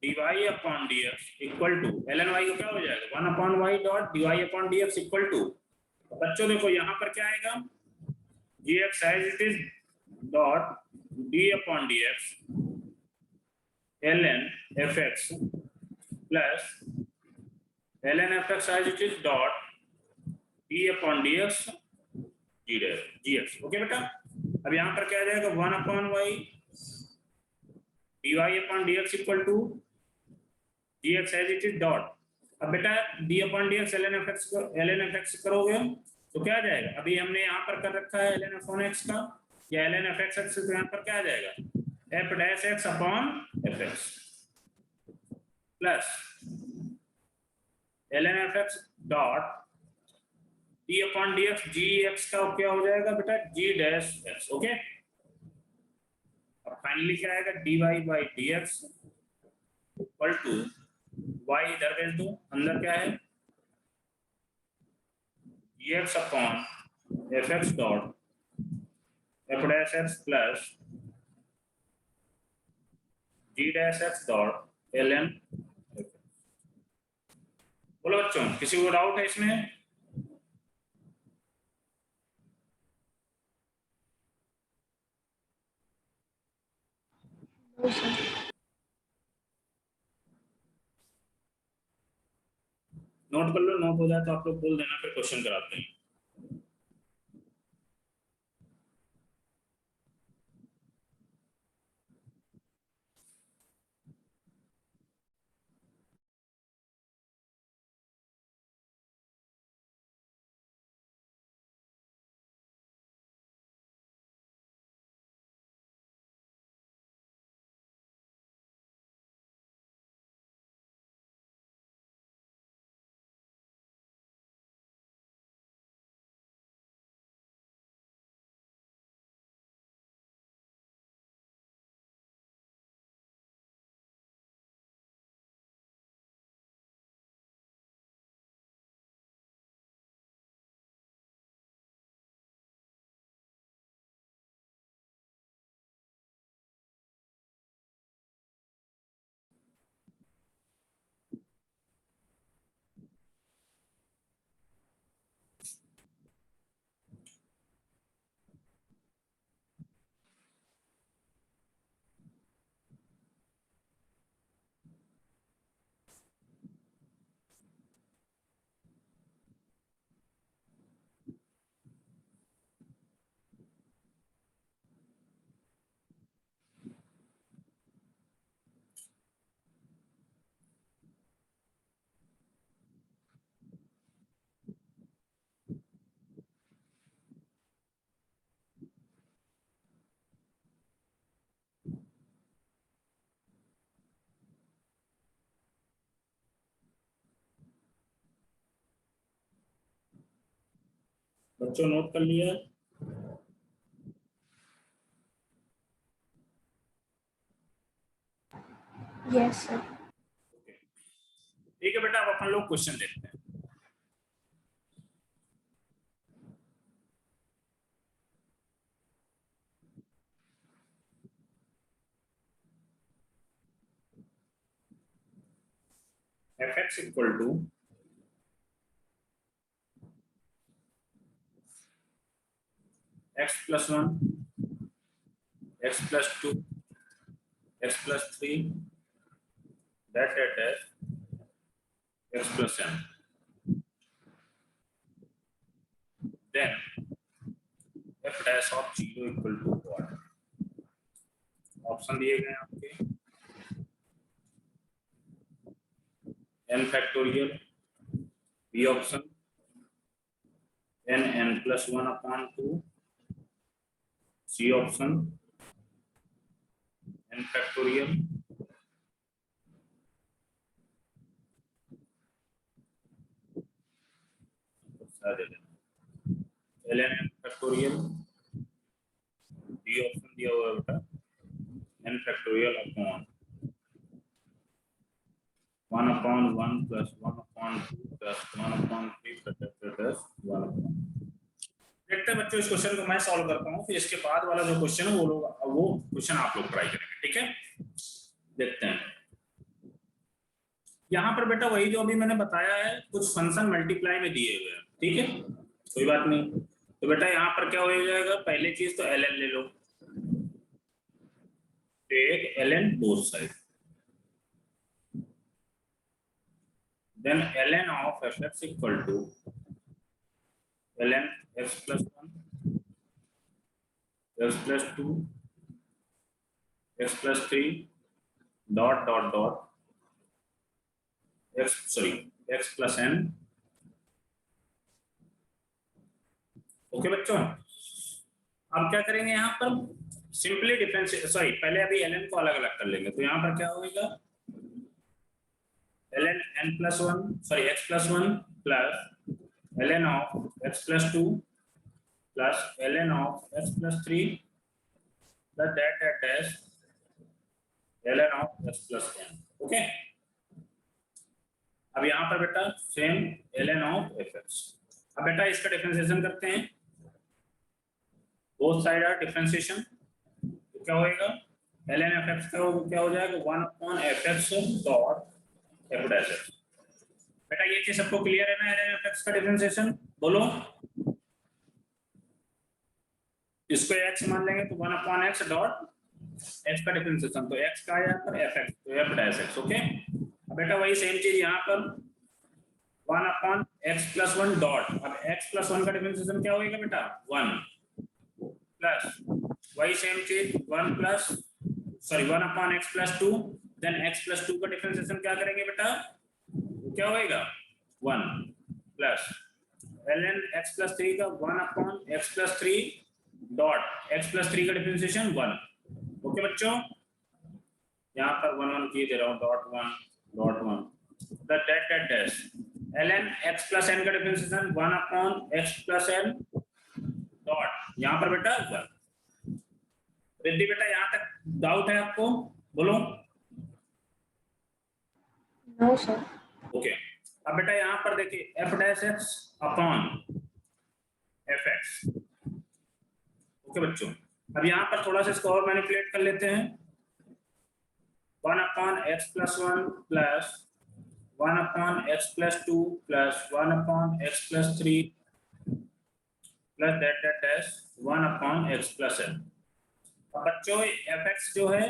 Speaker 1: dy upon dx equal to ln y को क्या हो जाएगा 1 upon y dot dy upon dx equal to. बच्चों देखो यहाँ पर क्या आएगा gx as it is dot d upon dx ln fx plus ln fx as it is dot d upon dx gx। Okay बेटा, अब यहाँ पर क्या आ जाएगा 1 upon y dy upon dx equal to dx as it is dot, अब बेटा d upon dx ln fx करोगे तो क्या आ जाएगा, अभी हमने यहाँ पर कर रखा है ln अपॉन x का या ln fx, तो यहाँ पर क्या आ जाएगा f dash x upon fx plus ln fx dot d upon dx gx का क्या हो जाएगा बेटा g डैश x। ओके, और फाइनली क्या आएगा dy by dx equal to y इधर भेज दो, अंदर क्या है gx upon fx dot f dash x plus g dash x dot ln। बोलो बच्चों किसी को डाउट है इसमें?
Speaker 7: No sir.
Speaker 1: नोट कर लो, नोट हो जाए तो आप लोग बोल देना, फिर क्वेश्चन कराते हैं। बच्चों नोट कर लिया?
Speaker 7: Yes sir.
Speaker 1: ठीक है बेटा, अब अपन लोग क्वेश्चन देखते हैं। fx equal to x plus 1, x plus 2, x plus 3, that is x plus n. Then f dash of 0 equal to what? Option दिए गए हैं आपके n factorial, b option n plus 1 upon 2, c option n factorial, ln n factorial, d option दिया हुआ है बेटा n factorial upon 1 upon 1 plus 1 upon 2 plus 1 upon 3 plus 1 upon। देखते हैं बच्चों, इस क्वेश्चन को मैं सॉल्व करता हूँ, फिर इसके बाद वाला जो क्वेश्चन है वो क्वेश्चन आप लोग ट्राई करेंगे। ठीक है, देखते हैं। यहाँ पर बेटा वही जो अभी मैंने बताया है, कुछ फंक्शन मल्टीप्लाई में दिए हुए हैं। ठीक है, कोई बात नहीं। तो बेटा यहाँ पर क्या हो जाएगा, पहली चीज तो ln ले लो, take ln both side, then ln of fx equal to ln x plus 1, x plus 2, x plus 3 dot dot dot x plus n। Okay बच्चों, अब क्या करेंगे यहाँ पर, सिंपली डिफरेंशिएट, पहले अभी ln को अलग अलग कर लेंगे। तो यहाँ पर क्या होगा, ln n plus 1 x plus 1 plus ln of x plus 2 plus ln of x plus 3 plus that dash ln of x plus n। Okay, अब यहाँ पर बेटा सेम ln of fx। अब बेटा इसका डिफरेंशिएशन करते हैं, बोथ साइड आर डिफरेंशिएशन। तो क्या होएगा, ln of x का क्या हो जाएगा, 1 upon fx dot f dash x। बेटा ये चीज सबको क्लियर है ना, ln of x का डिफरेंशिएशन? बोलो, इसको x मान लेंगे तो 1 upon x डॉट x का डिफरेंशिएशन, तो x का आया पर fx, तो f डैश x। ओके, अब बेटा वही सेम चीज यहाँ पर 1 upon x plus 1 डॉट, अब x plus 1 का डिफरेंशिएशन क्या होगा बेटा, 1 प्लस वही सेम चीज 1 upon x plus 2, then x plus 2 का डिफरेंशिएशन क्या करेंगे बेटा, क्या होएगा 1 प्लस ln x plus 3 का 1 upon x plus 3 dot x plus 3 का डिफरेंशिएशन 1। ओके बच्चों, यहाँ पर 1 1 किए दे रहा हूँ, dot 1 that dash ln x plus n का differentiation 1 upon x plus n dot यहाँ पर बेटा 1। रिद्धि बेटा यहाँ तक डाउट है आपको, बोलो?
Speaker 7: No sir.
Speaker 1: ओके, अब बेटा यहाँ पर देखिए f dash x upon fx। Okay बच्चों, अब यहाँ पर थोड़ा सा इसको और मैनिपुलेट कर लेते हैं, 1 upon x plus 1 plus 1 upon x plus 2 plus 1 upon x plus 3 plus that dash 1 upon x plus n। अब बच्चों fx जो है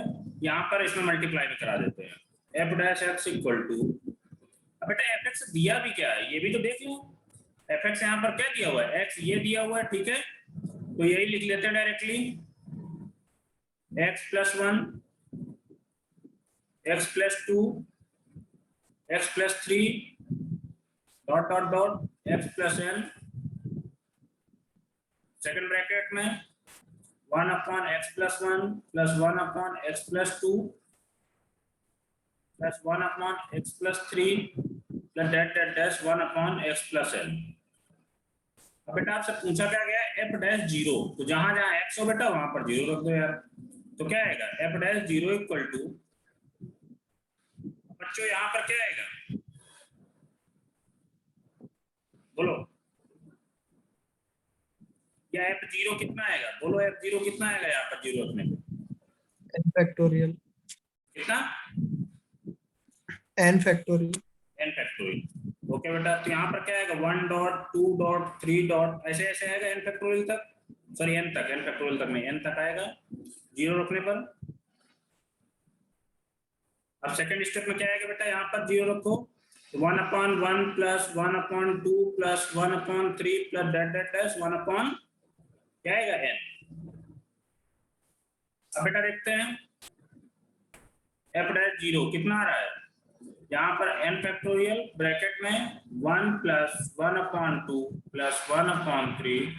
Speaker 1: यहाँ पर इसमें मल्टीप्लाई में करा देते हैं, f dash x equal to, अब बेटा fx दिया भी क्या है ये भी तो देख लो, fx यहाँ पर क्या दिया हुआ है, x ये दिया हुआ है। ठीक है, तो यही लिख लेते हैं directly, x plus 1, x plus 2, x plus 3 dot dot dot x plus n, second bracket में 1 upon x plus 1 plus 1 upon x plus 2 plus 1 upon x plus 3 plus that dash 1 upon x plus n। अब बेटा आपसे पूछा क्या गया F dash zero, तो जहां जहां एक्स हो बेटा वहां पर जीरो रख दो यार। तो क्या आएगा F dash zero equal to, बच्चों यहाँ पर क्या आएगा बोलो, क्या एफ जीरो कितना आएगा, बोलो एफ जीरो कितना आएगा यहाँ पर जीरो रखने पे,
Speaker 5: n फैक्टोरियल,
Speaker 1: कितना
Speaker 5: n factorial.
Speaker 1: N factorial. Okay बेटा, तो यहाँ पर क्या आएगा 1 डॉट 2 डॉट 3 डॉट ऐसे ऐसे आएगा एन फैक्टोरियल तक, सॉरी एन तक, एन फैक्टोरियल तक नहीं, एन तक आएगा जीरो रखने पर। अब सेकंड स्टेप में क्या आएगा बेटा, यहाँ पर जीरो रखो, 1/1 plus 1/2 plus 1/3 plus that dot dash 1 क्या आएगा एन। अब बेटा देखते हैं एफ डैश जीरो कितना आ रहा है, यहाँ पर n फैक्टोरियल ब्रैकेट में 1 plus 1/2 plus 1/3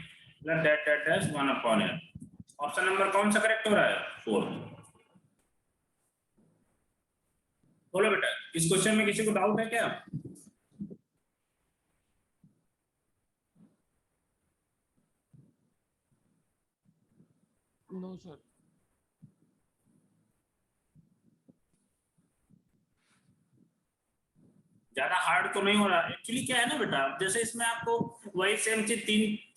Speaker 1: plus that dot dash 1/n। Option number कौन सा करेक्ट हो रहा है, 4। बोलो बेटा इस क्वेश्चन में किसी को डाउट है क्या?
Speaker 3: No sir.
Speaker 1: ज्यादा हार्ड तो नहीं हो रहा एक्चुअली, क्या है ना बेटा, जैसे इसमें आपको वही सेम चीज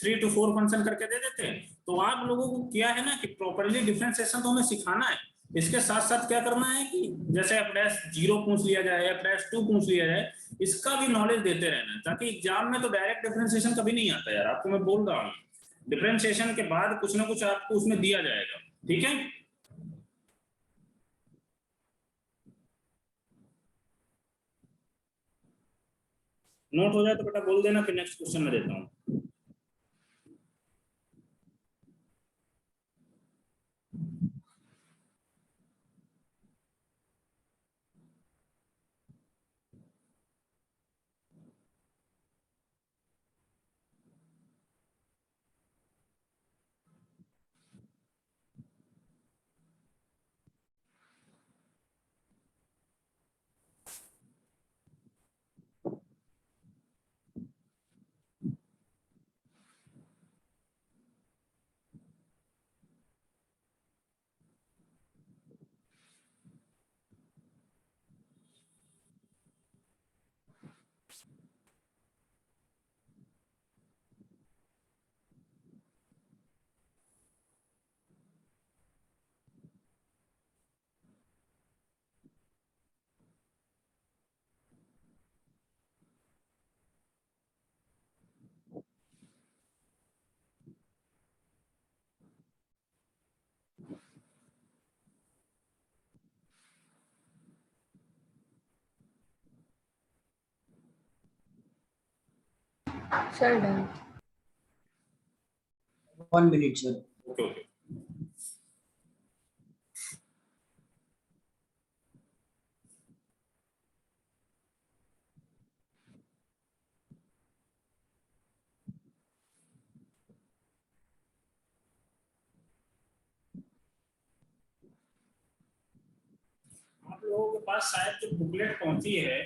Speaker 1: 3 to 4 फंक्शन करके दे देते हैं, तो आप लोगों को क्या है ना कि प्रॉपर्ली डिफरेंशिएशन तो हमें सिखाना है, इसके साथ साथ क्या करना है कि जैसे एफ डैश जीरो पूछ लिया जाए, एफ डैश 2 पूछ लिया जाए, इसका भी नॉलेज देते रहना है, ताकि एग्जाम में तो डायरेक्ट डिफरेंशिएशन कभी नहीं आता यार, आपको मैं बोल रहा हूँ डिफरेंशिएशन के बाद कुछ ना कुछ आपको उसमें दिया जाएगा, ठीक है। नोट हो जाए तो बेटा बोल देना, फिर नेक्स्ट क्वेश्चन में देता हूँ।
Speaker 7: Sir, done.
Speaker 2: 1 minute sir।
Speaker 1: Okay okay. आप लोगों के पास शायद जो बुकलेट पहुंची है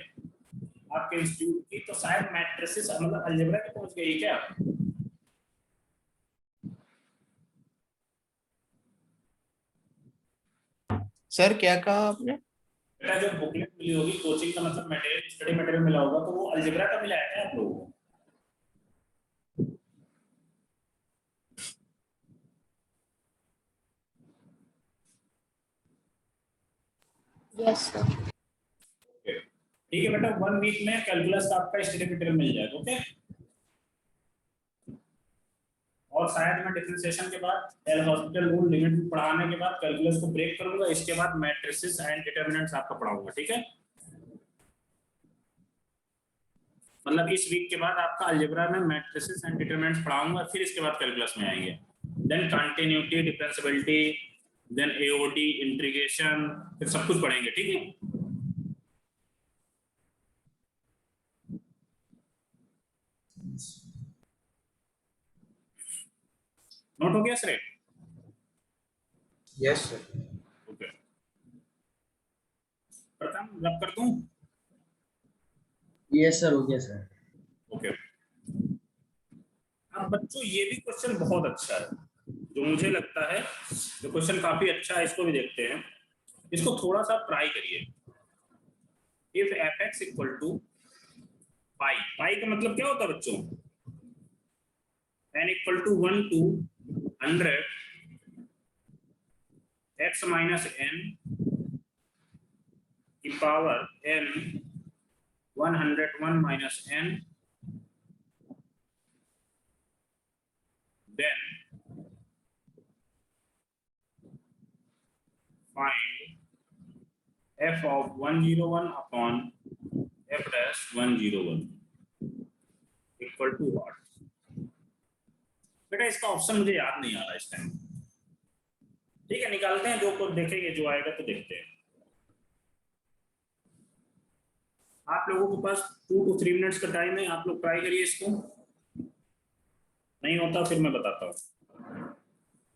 Speaker 1: आपके इंस्टीट्यूट की, तो शायद मैट्रिसेस मतलब अलजेब्रा की पहुंच गई क्या?
Speaker 5: सर क्या कहा आपने?
Speaker 1: बेटा जो बुकलेट मिली होगी कोचिंग का मतलब मटेरियल, स्टडी मटेरियल मिला होगा, तो वो अलजेब्रा का मिला है क्या आप लोगों को?
Speaker 7: Yes, sir.
Speaker 1: ठीक है बेटा, 1 वीक में कैलकुलस का आपका स्टडी मटेरियल मिल जाएगा, ओके। और शायद मैं डिफरेंशिएशन के बाद एल हॉस्पिटल रूल लिमिट पढ़ाने के बाद कैलकुलस को ब्रेक करूंगा, इसके बाद मैट्रिसेस एंड डिटरमिनेंट्स आपका पढ़ाऊंगा, ठीक है। मतलब इस वीक के बाद आपका अलजेब्रा में मैट्रिसेस एंड डिटरमिनेंट्स पढ़ाऊंगा, फिर इसके बाद कैलकुलस में आएंगे, then continuity, differentiability, then AOD, integration, फिर सब कुछ पढ़ेंगे, ठीक है। नोट हो गया सर?
Speaker 3: Yes sir.
Speaker 1: ओके, प्रथम रब कर दूं?
Speaker 2: यस सर, हो गया सर।
Speaker 1: ओके। अब बच्चों ये भी क्वेश्चन बहुत अच्छा है, जो मुझे लगता है जो क्वेश्चन काफी अच्छा है, इसको भी देखते हैं। इसको थोड़ा सा ट्राई करिए। If F x equal to pi, pi का मतलब क्या होता है बच्चों? n equal to 1 to 100 x minus n की power n 101 minus n, then find f of 101 upon f dash 101 equal to what? बेटा इसका ऑप्शन मुझे याद नहीं आ रहा इस टाइम। ठीक है, निकालते हैं, जो को देखेंगे, जो आएगा तो देखते हैं। आप लोगों के पास 2 to 3 मिनट्स का टाइम है, आप लोग ट्राई करिए इसको। नहीं होता फिर मैं बताता हूँ।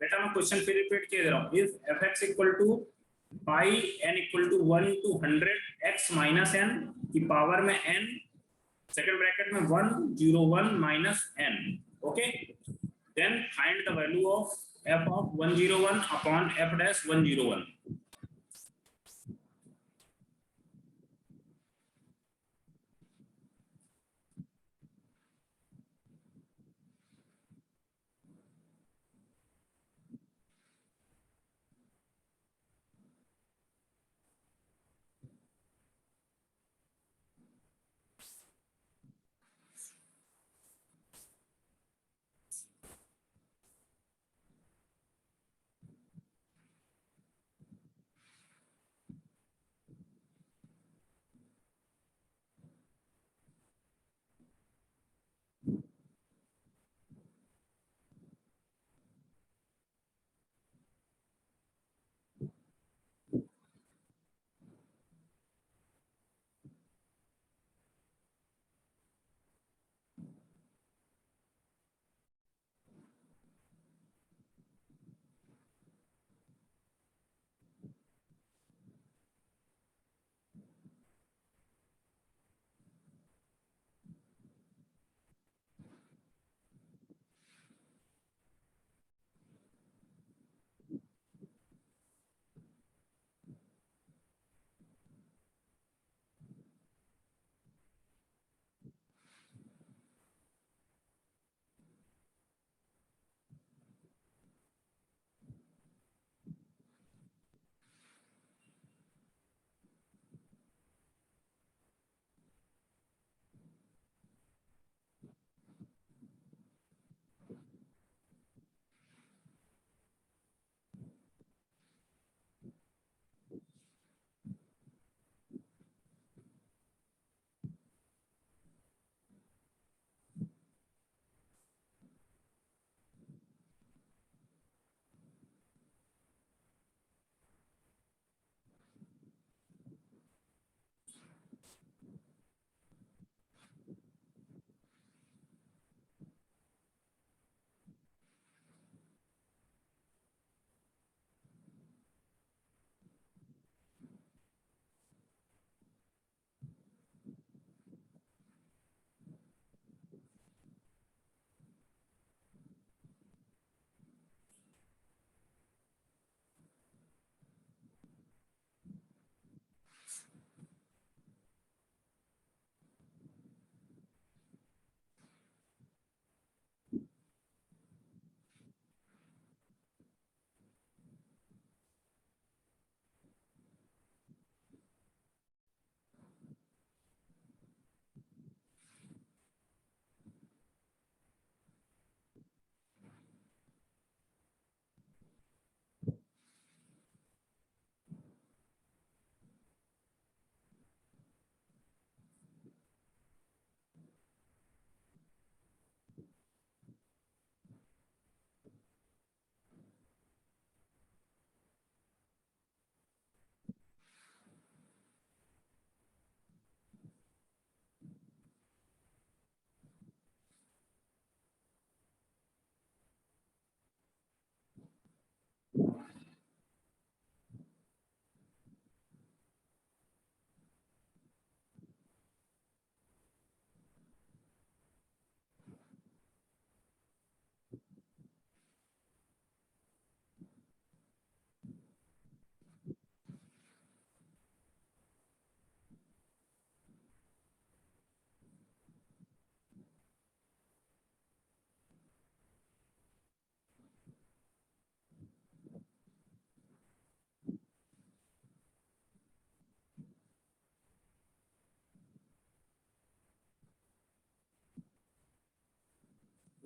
Speaker 1: बेटा मैं क्वेश्चन फिर रिपीट किए दे रहा हूँ। If F x equal to pi n equal to 1 to 100 x minus n की पावर में n, सेकंड ब्रैकेट में 101 minus n, okay, then find the value of f of 101 upon f dash 101।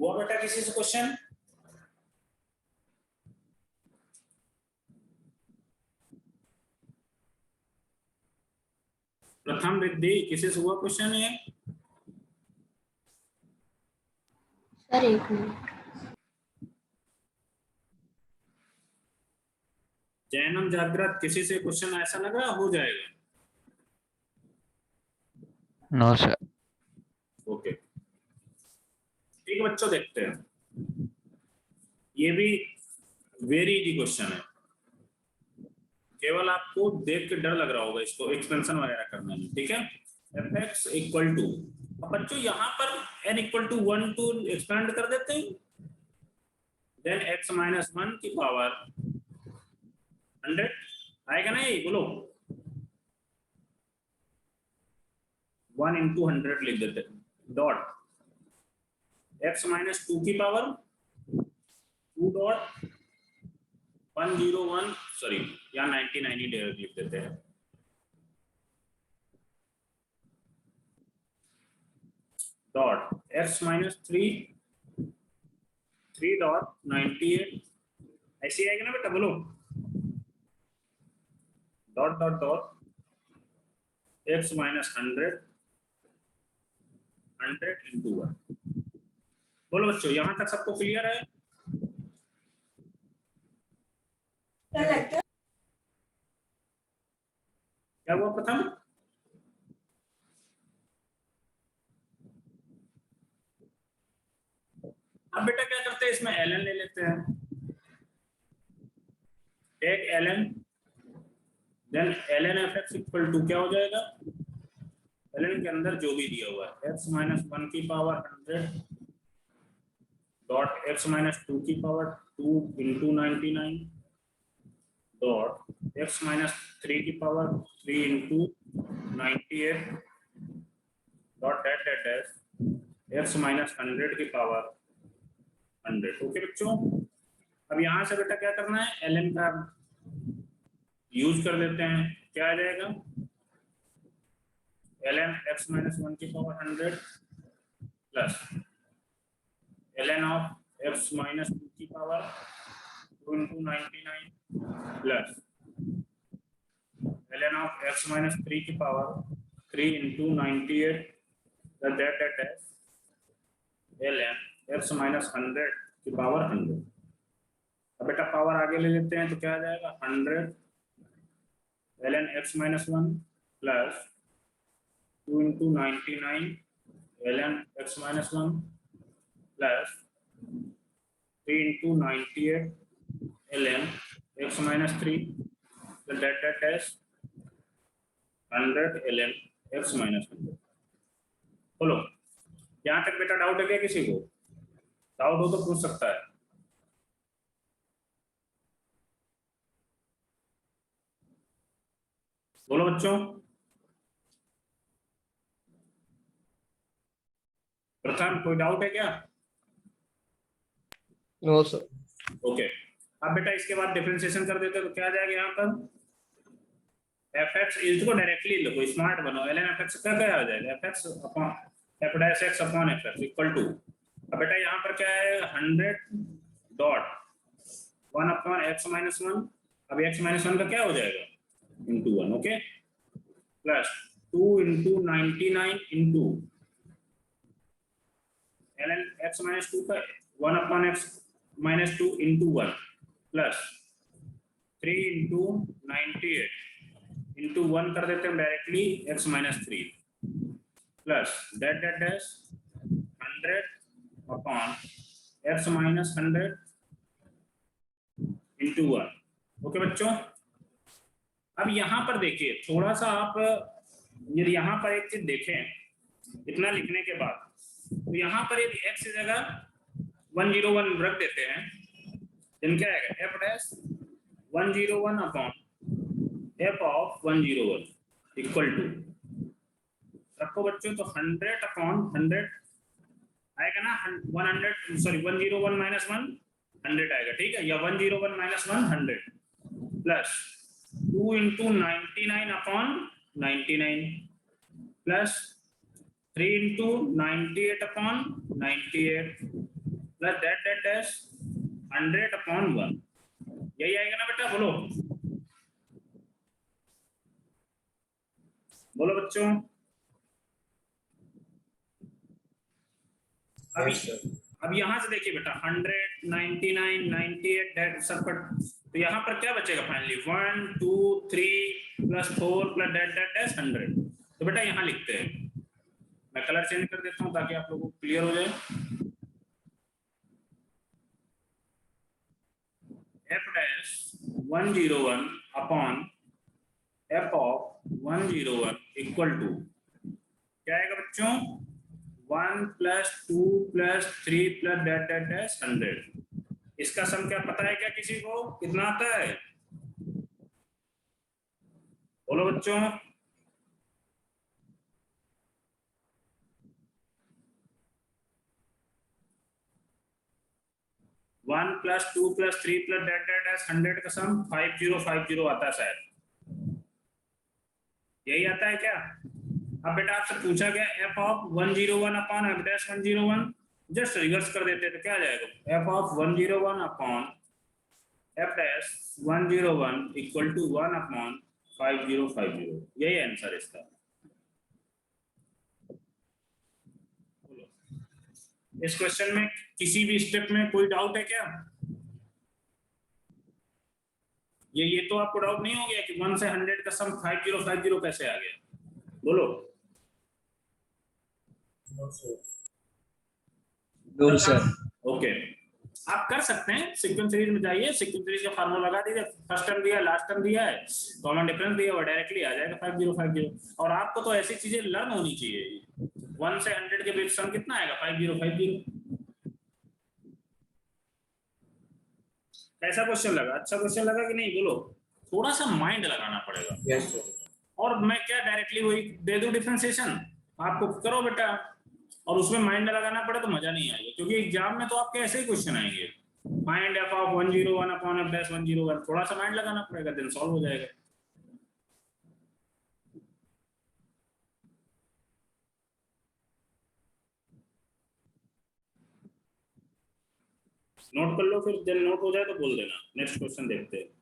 Speaker 1: हुआ बेटा किसी से क्वेश्चन? प्रथम रिद्धि किसी से हुआ क्वेश्चन ये?
Speaker 7: सर एक मिनट।
Speaker 1: जैनम जागृत किसी से क्वेश्चन ऐसा लग रहा हो जाएगा?
Speaker 4: No sir.
Speaker 1: ओके ठीक है बच्चों, देखते हैं। ये भी वेरी इजी क्वेश्चन है, केवल आपको देख के डर लग रहा होगा इसको एक्सपेंशन वगैरह करने में, ठीक है। fx इक्वल टू, अब बच्चों यहाँ पर n equal to 1 to expand कर देते हैं, देन x माइनस 1 की पावर 100 आएगा ना, ये बोलो 1 इंटू 100 लिख देते हैं, डॉट x माइनस 2 की पावर 2 डॉट 101, सॉरी यहाँ 99 ही डायरेक्ट लिख देते हैं, डॉट x माइनस 3 डॉट 98, ऐसे आएगा ना बेटा, बोलो dot dot dot x minus 100 into 1। बोलो बच्चों यहाँ तक सबको क्लियर है? क्या हुआ प्रथम? अब बेटा क्या करते हैं, इसमें ln ले लेते हैं, take ln, then ln fx equal to क्या हो जाएगा, ln के अंदर जो भी दिया हुआ है x माइनस 1 की पावर 100 डॉट x माइनस 2 की power 2 into 99 dot x minus 3 की power 3 into 98 dot dot dot dot x minus 100 की पावर 100। ओके बच्चों, अब यहाँ से बेटा क्या करना है, ln का यूज कर लेते हैं, क्या आ जाएगा, ln x माइनस 1 की power 100 plus ln of x minus 2 की power 2 into 99 plus ln of x minus 3 की power 3 into 98 that ln x minus 100 की पावर 100। अब बेटा पावर आगे ले लेते हैं तो क्या आ जाएगा, 100 ln x minus 1 plus 2 into 99 ln x minus 1 plus 3 into 98 ln x minus 3 that 100 ln x minus 100। बोलो यहाँ तक बेटा डाउट है क्या किसी को? डाउट हो तो पूछ सकता है। बोलो बच्चों, प्रथम कोई डाउट है क्या?
Speaker 5: No sir.
Speaker 1: ओके अब बेटा इसके बाद डिफरेंशिएशन कर देते तो क्या आ जाएगा यहाँ पर, fx इसको डायरेक्टली लिखो, स्मार्ट बनो, ln fx का क्या आ जाएगा, fx upon f dash x upon fx equal to, अब बेटा यहाँ पर क्या है 100 डॉट 1 अपॉन x माइनस 1, अब x माइनस 1 का क्या हो जाएगा into 1, okay, plus 2 into 99 into ln x minus 2 का 1 upon x minus 2 into 1 plus 3 into 98 into 1 कर देते हैं directly x minus 3 plus dot dot dash 100 upon x minus 100 into 1। Okay बच्चों, अब यहाँ पर देखिए थोड़ा सा आप यदि यहाँ पर एक चीज देखें, इतना लिखने के बाद तो यहाँ पर यदि x की जगह 101 रख देते हैं, then क्या आएगा f dash 101 upon f of 101 equal to, रखो बच्चों तो 100 अपॉन 100 आएगा ना, 100 सॉरी 101 माइनस 1 100 आएगा, ठीक है, या 101 minus 1 100 plus 2 into 99 upon 99 plus 3 into 98 upon 98 plus dot dash 100/1, यही आएगा ना बेटा? बोलो बोलो बच्चों। अब यहाँ से देखिए बेटा 100, 99, 98 डेट सब पर, तो यहाँ पर क्या बचेगा finally? 1 2 3 plus 4 plus dot dash 100। तो बेटा यहाँ लिखते हैं, मैं कलर चेंज कर देता हूँ ताकि आप लोगों को क्लियर हो जाए। f dash 101 upon f of 101 equal to क्या आएगा बच्चों? 1 plus 2 plus 3 plus dot dash 100। इसका सम क्या पता है क्या किसी को? कितना आता है? बोलो बच्चों। 1 plus 2 plus 3 plus dot dash 100 का सम 5050 आता है शायद, यही आता है क्या? अब बेटा आपसे पूछा गया f of 101 upon f dash 101, just reverse कर देते तो क्या आ जाएगा? f of 101 upon f dash 101 equal to 1 upon 5050, यही आंसर इसका। इस क्वेश्चन में किसी भी स्टेप में कोई डाउट है क्या? ये तो आपको डाउट नहीं हो गया कि 1 से 100 का सम 5050 कैसे आ गया? बोलो।
Speaker 2: No sir.
Speaker 1: ओके, आप कर सकते हैं, सीक्वेंस सीरीज में जाइए, सीक्वेंस सीरीज का फार्मूला लगा दीजिए, फर्स्ट टर्म दिया लास्ट टर्म दिया है, कॉमन डिफरेंस दिया हुआ, डायरेक्टली आ जाएगा 5050। और आपको तो ऐसी चीजें लर्न होनी चाहिए। 1 से 100 के बीच सम कितना आएगा? 5050। कैसा क्वेश्चन लगा? अच्छा क्वेश्चन लगा कि नहीं? बोलो। थोड़ा सा माइंड लगाना पड़ेगा।
Speaker 3: Yes sir.
Speaker 1: और मैं क्या डायरेक्टली वही दे दूं डिफरेंशिएशन? आपको करो बेटा, और उसमें माइंड लगाना पड़े तो मजा नहीं आएगा, क्योंकि एग्जाम में तो आपके ऐसे ही क्वेश्चन आएंगे। Mind f of 101 upon f dash 101, थोड़ा सा माइंड लगाना पड़ेगा, देन सॉल्व हो जाएगा। नोट कर लो, फिर जब नोट हो जाए तो बोल देना। नेक्स्ट क्वेश्चन देखते हैं।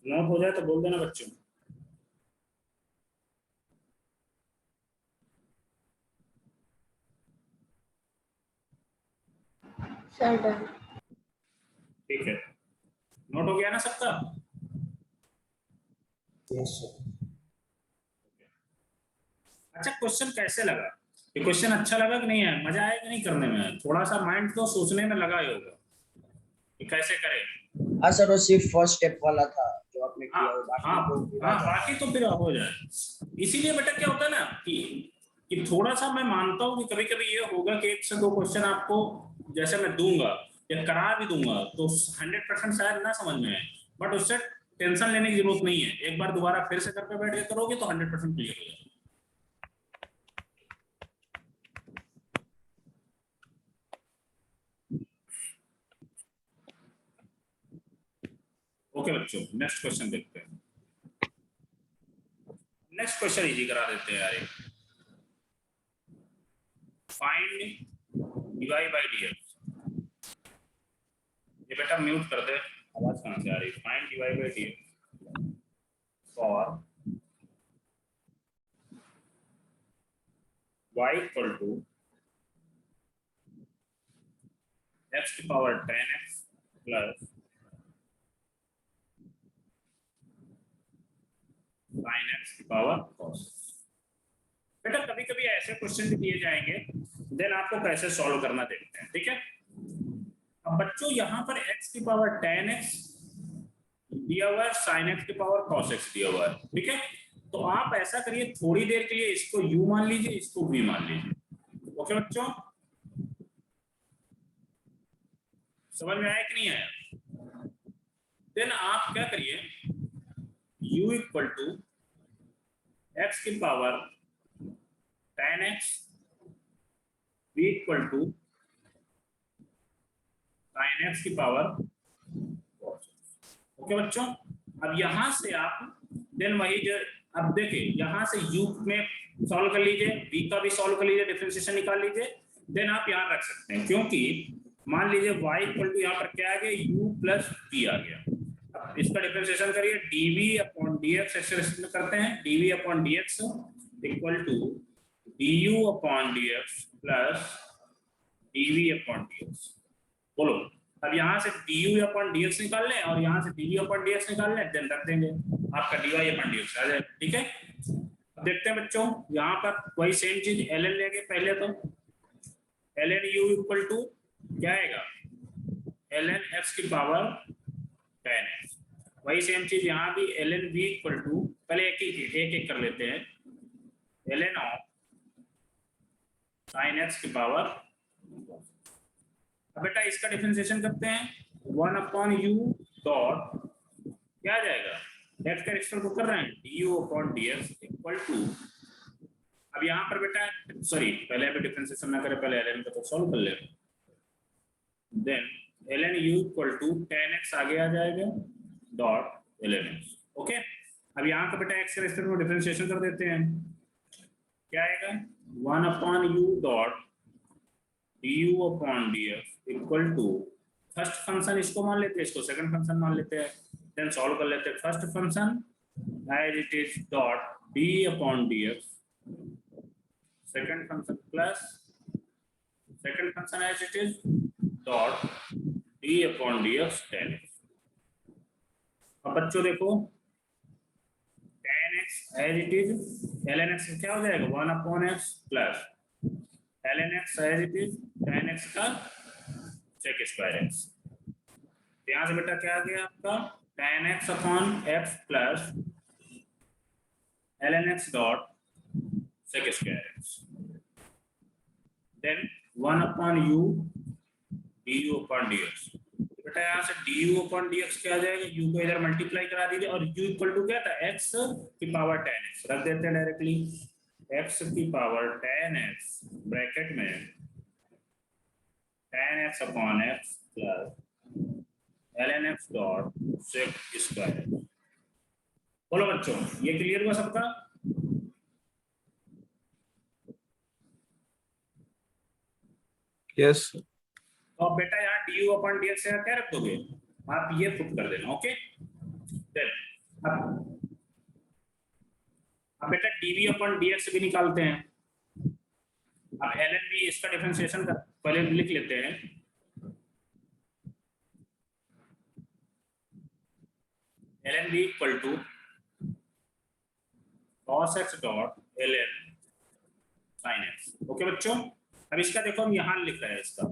Speaker 1: नोट हो जाए तो बोल देना बच्चों।
Speaker 7: Sir done.
Speaker 1: ठीक है, नोट हो गया ना सबका?
Speaker 2: Yes sir.
Speaker 1: अच्छा, क्वेश्चन कैसे लगा? ये क्वेश्चन अच्छा लगा कि नहीं है? मजा आया कि नहीं करने में? थोड़ा सा माइंड तो सोचने में लगा ही होगा कि कैसे करें।
Speaker 2: हाँ सर, वो सिर्फ फर्स्ट स्टेप वाला था जो आपने
Speaker 1: हाँ
Speaker 2: किया, वो बाकी
Speaker 1: हाँ
Speaker 2: तो पूरा
Speaker 1: हाँ,
Speaker 2: था।
Speaker 1: बाकी तो फिर हो जाए। इसीलिए बेटा क्या होता है ना कि थोड़ा सा मैं मानता हूँ कि कभी कभी ये होगा कि 1 से 2 क्वेश्चन आपको जैसे मैं दूंगा या करा भी दूंगा तो 100% शायद ना समझ में आए, बट उससे टेंशन लेने की जरूरत नहीं है। एक बार दोबारा फिर से करके बैठ के करोगे तो 100% क्लियर हो जाएगा। ओके बच्चों, नेक्स्ट क्वेश्चन देखते हैं। नेक्स्ट क्वेश्चन इजी करा देते हैं यार। Find dy by dx। ये बेटा म्यूट कर दे, आवाज कहां से आ रही है? Find dy by dx for y equal to x की power 10x plus sin x की पावर cos। बेटा कभी कभी ऐसे क्वेश्चन भी दिए जाएंगे, देन आपको कैसे सॉल्व करना देखते हैं, ठीक है? अब बच्चों यहाँ पर x की पावर 10x दिया हुआ है, sin x की पावर cos x दिया हुआ है, ठीक है? तो आप ऐसा करिए, थोड़ी देर के लिए इसको u मान लीजिए, इसको v मान लीजिए। ओके बच्चों, समझ में आया कि नहीं आया? देन आप क्या करिए, u इक्वल टू x की power 10x v equal to sin x की पावर। ओके बच्चों, अब यहां से आप देन वही जो, अब देखिए यहां से u में सॉल्व कर लीजिए, v का भी सॉल्व कर लीजिए, डिफरेंशिएशन निकाल लीजिए। देन आप यहां रख सकते हैं, क्योंकि मान लीजिए y इक्वल टू यहाँ पर क्या आ गया, u प्लस v आ गया। अब इसका डिफरेंशिएशन करिए, dv अपॉन dx एक्सप्रेशन करते हैं, dv upon dx equal to du upon dx plus dv upon dx। बोलो, अब यहाँ से du अपॉन dx निकाल लें और यहाँ से dv अपॉन dx निकाल लें, देन रख देंगे, आपका dy अपॉन dx आ जाएगा, ठीक है? अब देखते हैं बच्चों, यहाँ पर वही सेम चीज ln लेंगे पहले, तो ln u इक्वल टू क्या आएगा, ln x की पावर 10x। वही सेम चीज यहाँ भी ln v इक्वल टू, पहले एक कर लेते हैं, ln ऑफ sin x की पावर। अब बेटा इसका डिफरेंशिएशन करते हैं, 1 अपॉन u डॉट क्या आ जाएगा, x का एक्सप्रेशन को कर रहे हैं, du upon dx equal to, अब यहाँ पर बेटा सॉरी पहले अभी डिफरेंशिएशन ना करें, पहले ln का तो सॉल्व कर ले, then ln u equal to 10x आगे आ जाएगा डॉट ln x। ओके, अब यहाँ का बेटा x के रेस्पेक्ट में डिफरेंशिएशन कर देते हैं, क्या आएगा, 1 upon u dot du upon dx equal to, first function इसको मान लेते हैं, इसको सेकंड फंक्शन मान लेते हैं, देन सॉल्व कर लेते हैं। First function as it is dot d upon dx, second function plus second function as it is dot d upon dx 10x। अब बच्चों देखो 10x as it is, ln x क्या हो जाएगा, 1 upon x plus ln x as it is 10x का sec square x। यहाँ से बेटा क्या आ गया आपका, 10x upon x plus ln x dot sec square x, then 1 upon u du upon dx। बेटा यहाँ से du अपॉन dx क्या आ जाएगा, u को इधर मल्टीप्लाई करा दीजिए और u इक्वल टू क्या था, x की पावर 10x रख देते हैं डायरेक्टली, x की पावर 10x ब्रैकेट में 10x upon x plus ln x dot sec square. बोलो बच्चों, ये क्लियर हुआ सबका?
Speaker 5: यस
Speaker 1: तो बेटा यहाँ du अपॉन dx से क्या रख दोगे, आप ये पुट कर देना। ओके, देन अब बेटा dv अपॉन dx भी निकालते हैं। अब ln v इसका डिफरेंशिएशन पहले लिख लेते हैं, ln v equal to cos x dot ln sin x। Okay बच्चों, अब इसका देखो हम यहाँ लिख रहे हैं इसका,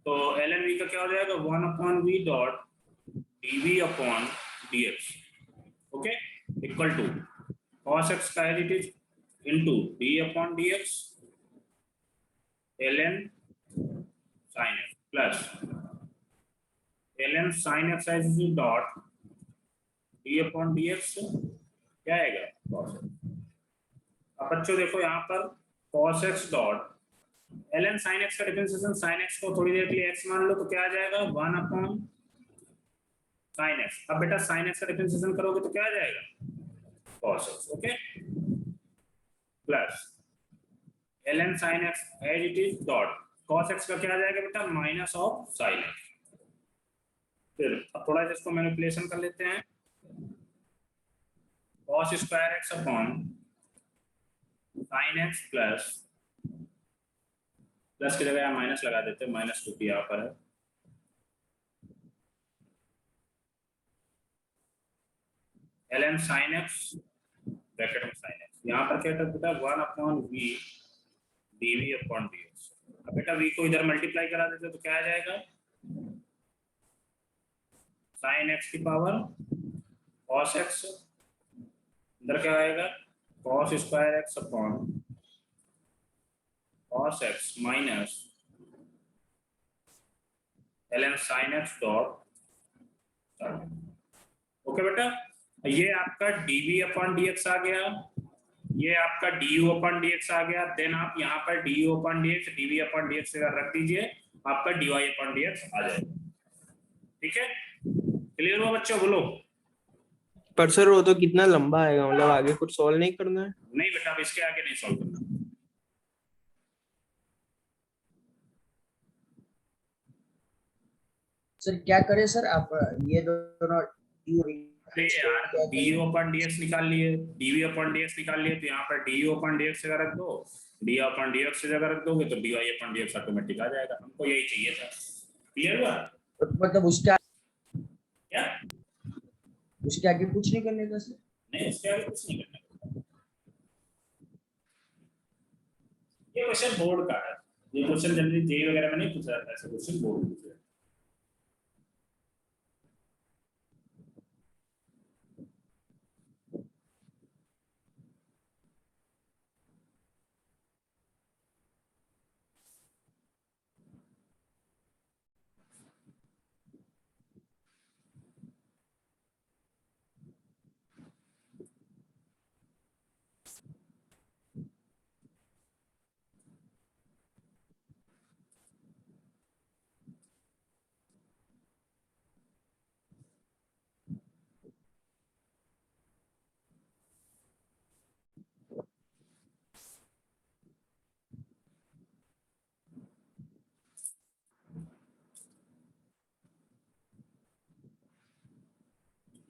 Speaker 1: तो ln v का क्या हो जाएगा 1/v dot dv upon dx। Okay, equal to cos x का as it is into d upon dx ln sin x plus ln sin x as it is dot d upon dx क्या आएगा cos x। अब बच्चों देखो यहाँ पर cos x dot ln sin x का differentiation sin x को थोड़ी देर के लिए x मान लो तो क्या आ जाएगा 1 अपॉन sin x। अब बेटा sin x का डिफरेंशिएशन करोगे तो क्या आ जाएगा cos x। Okay, plus ln sin x as it is dot cos x का क्या आ जाएगा बेटा माइनस ऑफ sin x। फिर अब थोड़ा सा इसको मैनिपुलेशन कर लेते हैं, cos square x upon sin x plus plus की जगह माइनस लगा देते हैं, माइनस 2p यहाँ पर है, ln sin x ब्रैकेट में sin x यहाँ पर क्या करता है 1 upon v dv upon dx। अब बेटा v को इधर मल्टीप्लाई करा देते तो क्या आ जाएगा sin x की पावर cos x, इधर क्या आएगा cos square x upon cos x minus ln sin x dot. Okay बेटा, ये आपका dv अपॉन dx आ गया, ये आपका du अपॉन dx आ गया, देन आप यहाँ पर du upon dx dv upon dx रख दीजिए, आपका dy अपॉन dx आ जाएगा। ठीक है, क्लियर हुआ बच्चों, बोलो।
Speaker 5: पर सर वो तो कितना लंबा आएगा, मतलब आगे कुछ सॉल्व नहीं करना है?
Speaker 1: नहीं बेटा, अब इसके आगे नहीं सॉल्व करना।
Speaker 2: सर क्या करें सर, आप ये दोनों
Speaker 1: अरे यार du अपॉन dx निकाल लिए, dv अपॉन dx निकाल लिए, तो यहाँ पर du अपॉन dx जगह रख दो, d अपॉन dx से जगह रख दोगे तो dy अपॉन dx ऑटोमेटिक आ जाएगा। हमको यही चाहिए था। क्लियर हुआ?
Speaker 2: मतलब
Speaker 1: क्या
Speaker 2: उसके आगे कुछ नहीं करने का सर?
Speaker 1: नहीं, इसके आगे कुछ नहीं करना। ये क्वेश्चन बोर्ड का है, ये क्वेश्चन जनरली जेईई वगैरह में नहीं पूछा जाता, ऐसे क्वेश्चन बोर्ड में पूछा जाता है।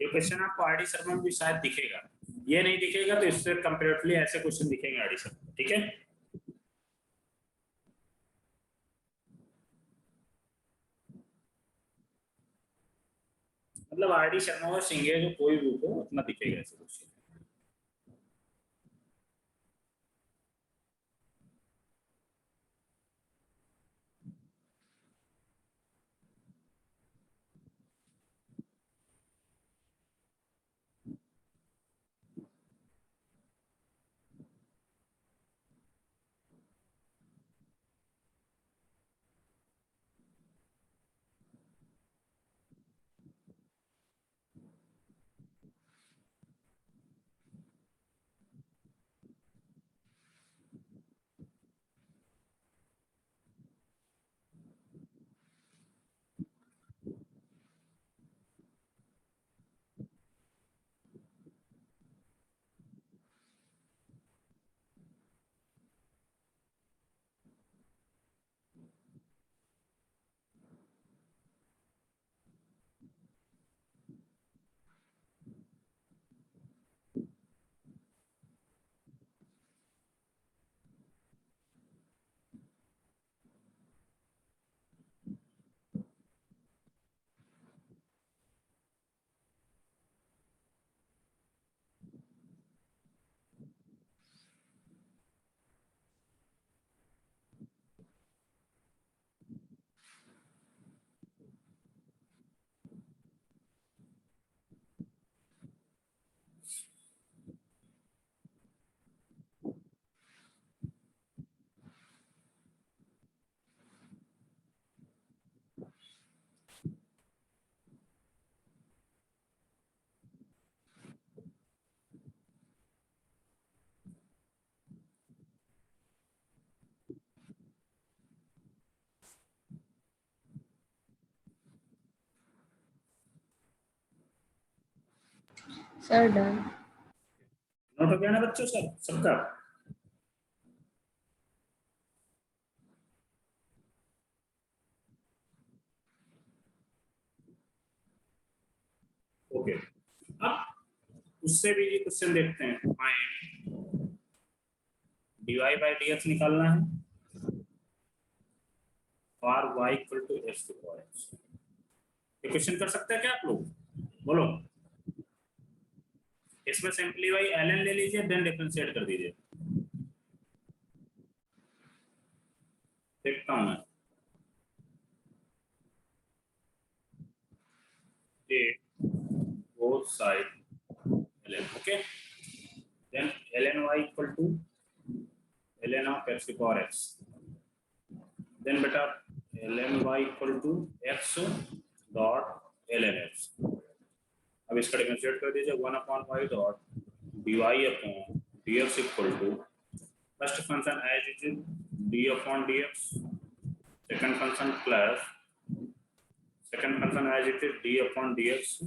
Speaker 1: ये क्वेश्चन आपको आरडी शर्मा में भी शायद दिखेगा, ये नहीं दिखेगा तो इससे कंपैरेटिवली ऐसे क्वेश्चन दिखेंगे आरडी शर्मा। ठीक है, मतलब आरडी शर्मा और सिंघे जो कोई भी हो उतना दिखेगा ऐसे क्वेश्चन।
Speaker 7: Sir done.
Speaker 1: नोट हो गया ना बच्चों सर सबका? ओके, अब उससे भी ये क्वेश्चन देखते हैं। फाइंड dy बाई dx निकालना है for y equal to x to power x। ये क्वेश्चन कर सकते हैं क्या आप लोग? बोलो। इसमें सिंपली भाई ln ले लीजिए, देन डिफरेंशिएट कर दीजिए। देखता हूं मैं। Take both side ln, okay, then ln y equal to ln of x to power x, then beta ln y equal to x dot ln x। अब इसका डिफरेंशिएट कर दीजिए 1 upon y dot dy upon dx equal to first function as it is d upon dx, second function plus second function as it is d upon dx,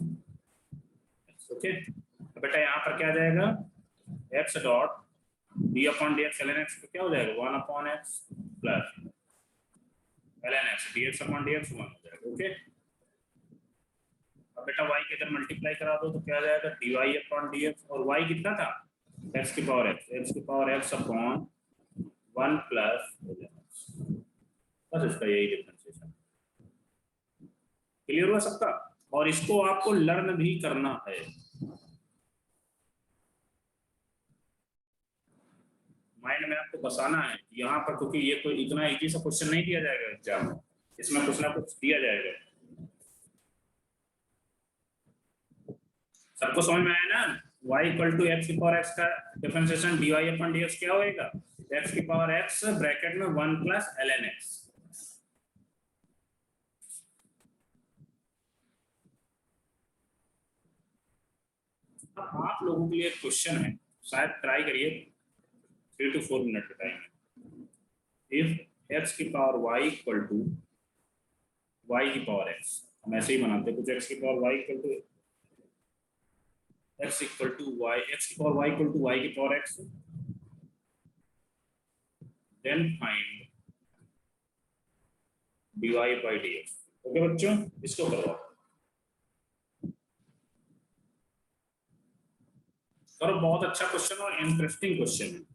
Speaker 1: okay. तो बेटा यहाँ पर क्या आ जाएगा x dot d upon dx ln x तो क्या हो जाएगा 1 upon x plus ln x dx upon dx 1 हो जाएगा, ओके। अब बेटा y के इधर मल्टीप्लाई करा दो तो क्या आ जाएगा dy अपॉन dx, और y कितना था x की power x upon 1 plus ln x। बस इसका यही डिफरेंशिएशन। क्लियर हुआ सबका? और इसको आपको लर्न भी करना है। माइंड में आपको बसाना है यहाँ पर, क्योंकि ये कोई इतना इजी सा क्वेश्चन नहीं दिया जाएगा एग्जाम में, इसमें कुछ ना कुछ दिया जाएगा। सबको समझ में आया ना? y इक्वल टू एक्स की पावर x का डिफरेंशिएशन dy अपॉन dx क्या होएगा x की पावर x ब्रैकेट में 1 प्लस ln x। अब आप लोगों के लिए क्वेश्चन है, शायद ट्राई करिए, 3 to 4 मिनट का टाइम है। इफ x की power y equal to y की पावर x, हम ऐसे ही बनाते हैं कुछ, x की power y equal to x equal to y, x की power y equal to y की power x, then find dy by dx। Okay बच्चों, इसको करो करो, बहुत अच्छा क्वेश्चन और इंटरेस्टिंग क्वेश्चन है।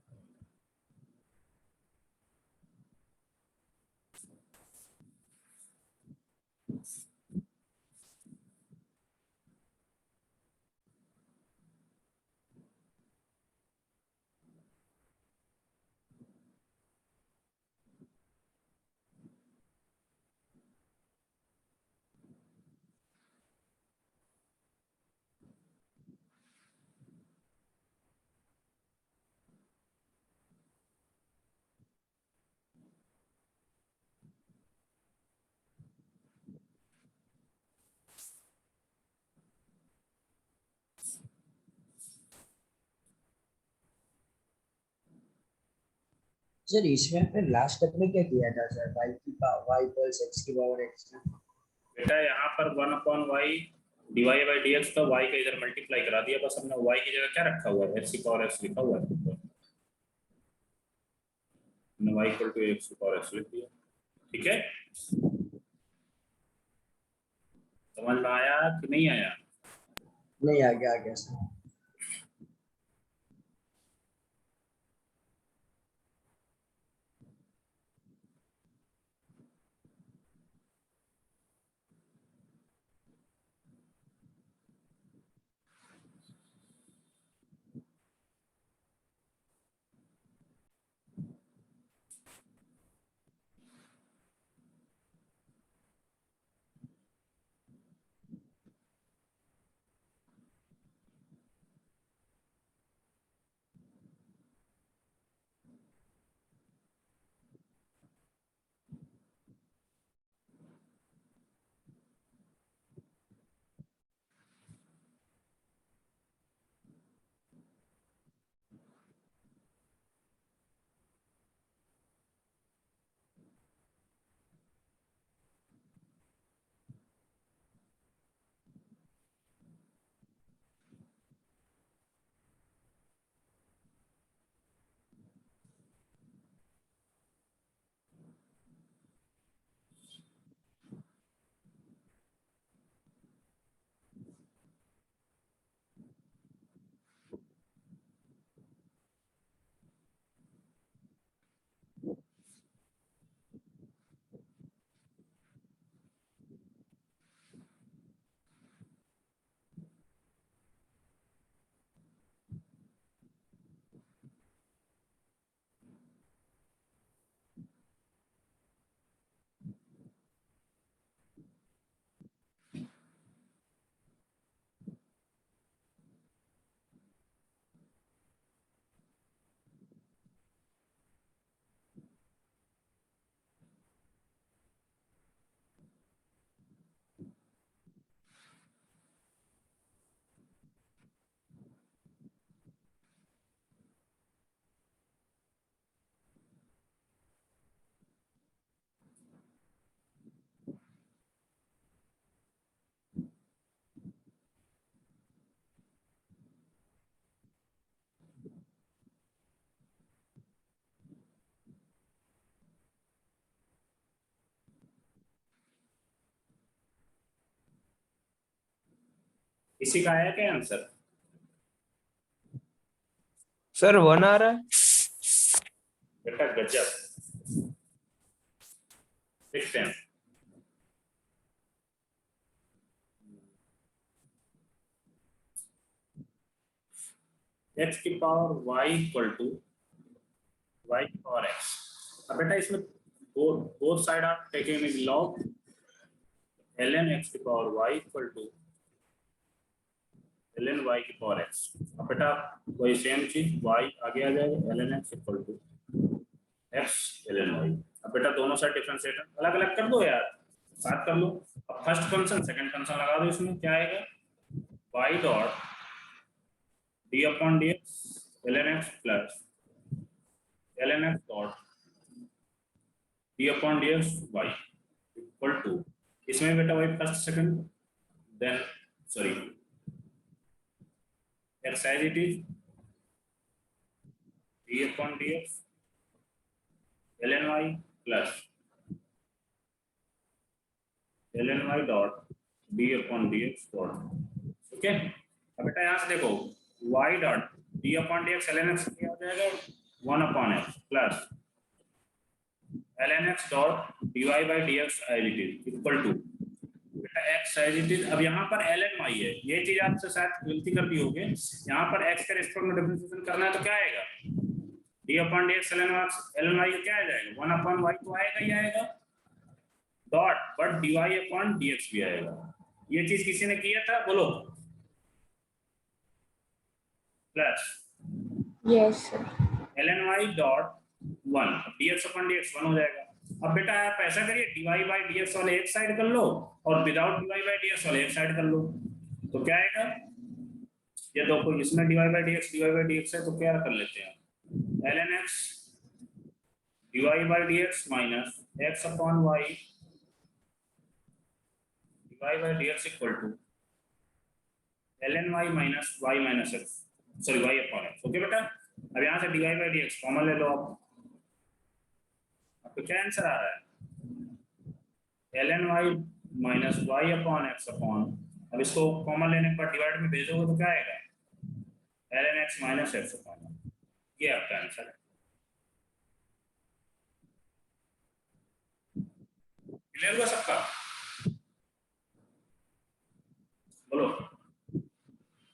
Speaker 2: सर इसमें फिर लास्ट स्टेप में क्या किया था सर, y की पावर y प्लस x की पावर x का?
Speaker 1: बेटा यहाँ पर 1 upon y dy by dx का y का इधर मल्टीप्लाई करा दिया, बस हमने y की जगह क्या रखा हुआ है x की पावर x लिखा हुआ है, हमने y इक्वल टू x की पावर x लिख दिया। ठीक है, समझ में आया कि नहीं आया?
Speaker 2: नहीं आ गया सर।
Speaker 1: इसी का आया क्या आंसर?
Speaker 5: सर 1 आ रहा है।
Speaker 1: बेटा गजब, 6 x की power y equal to y की पावर x। अब बेटा इसमें बोथ साइड आप टेकिंग लॉग ln x की power y equal to ln y की पावर x। अब बेटा वही सेम चीज y आगे आ जाएगा ln x equal to x ln y। अब बेटा दोनों साइड डिफरेंशिएट अलग अलग कर दो यार, साथ कर लो। अब फर्स्ट फंक्शन सेकंड फंक्शन लगा दो, इसमें क्या आएगा y dot d upon dx ln x plus ln x dot d upon dx y equal to, इसमें बेटा वही first second then sorry x as it is d upon dx ln y plus ln y dot d upon dx dot, okay. अब बेटा यहाँ से देखो y dot d upon dx ln x क्या हो जाएगा 1 upon x plus ln x dot dy by dx as it is equal to बेटा x as it is। अब यहाँ पर ln y है, ये चीज आपसे शायद गलती कर दी होगी, यहाँ पर x के रिस्पेक्ट में डिफरेंशिएशन करना है तो क्या आएगा d upon dx ln y क्या आ जाएगा 1 upon y तो आएगा ही आएगा dot but dy upon dx भी आएगा। ये चीज किसी ने किया था बोलो, plus
Speaker 7: yes sir.
Speaker 1: ln y dot 1 dx upon dx 1 हो जाएगा। अब बेटा आप ऐसा करिए dy by dx वाले एक साइड कर लो और विदाउट dy by dx वाले एक साइड कर लो, तो क्या आएगा ये देखो इसमें dy by dx है तो क्या कर लेते हैं ln x dy by dx minus x upon y dy by dx equal to ln y minus y minus x sorry y upon x। Okay बेटा, अब यहाँ से dy by dx कॉमन ले लो आप, आपको क्या आंसर आ रहा है ln y minus y upon x upon, अब इसको कॉमन लेने के बाद डिवाइड में भेजोगे तो क्या आएगा ln x minus x upon, ये आपका आंसर है। क्लियर हुआ सबका? बोलो,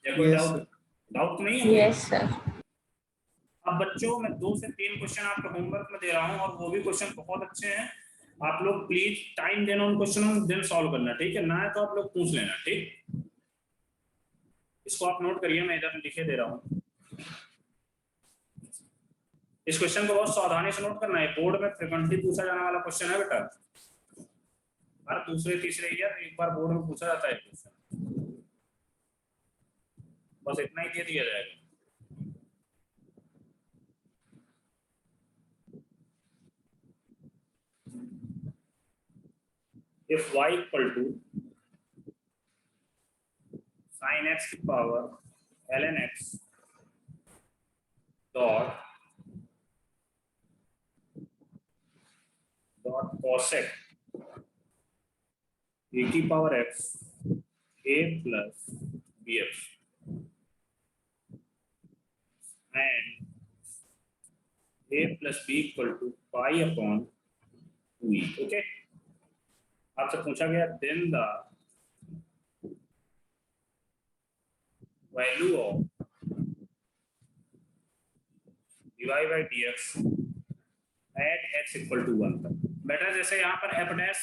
Speaker 1: या कोई डाउट डाउट नहीं है?
Speaker 7: Yes sir.
Speaker 1: अब बच्चों मैं 2 से 3 क्वेश्चन आपको होमवर्क में दे रहा हूं और वो भी क्वेश्चन बहुत अच्छे हैं, आप लोग प्लीज टाइम देना उन क्वेश्चनों में देन सॉल्व करना, ठीक है ना? है तो आप लोग पूछ लेना, ठीक। इसको आप नोट करिए, मैं इधर लिखे दे रहा हूं। इस क्वेश्चन को बहुत सावधानी से नोट करना है, बोर्ड में फ्रीक्वेंटली पूछा जाने वाला क्वेश्चन है बेटा, हर दूसरे तीसरे ईयर एक बार बोर्ड में पूछा जाता है क्वेश्चन, बस इतना ही दे दिया जाएगा। If y equal to sin x की power ln x dot cosec a की power x a plus bx and a plus b equal to pi upon 2e, okay? आपसे पूछा गया then the value of dy by dx at x equal to 1 तक। बेटा जैसे यहाँ पर f dash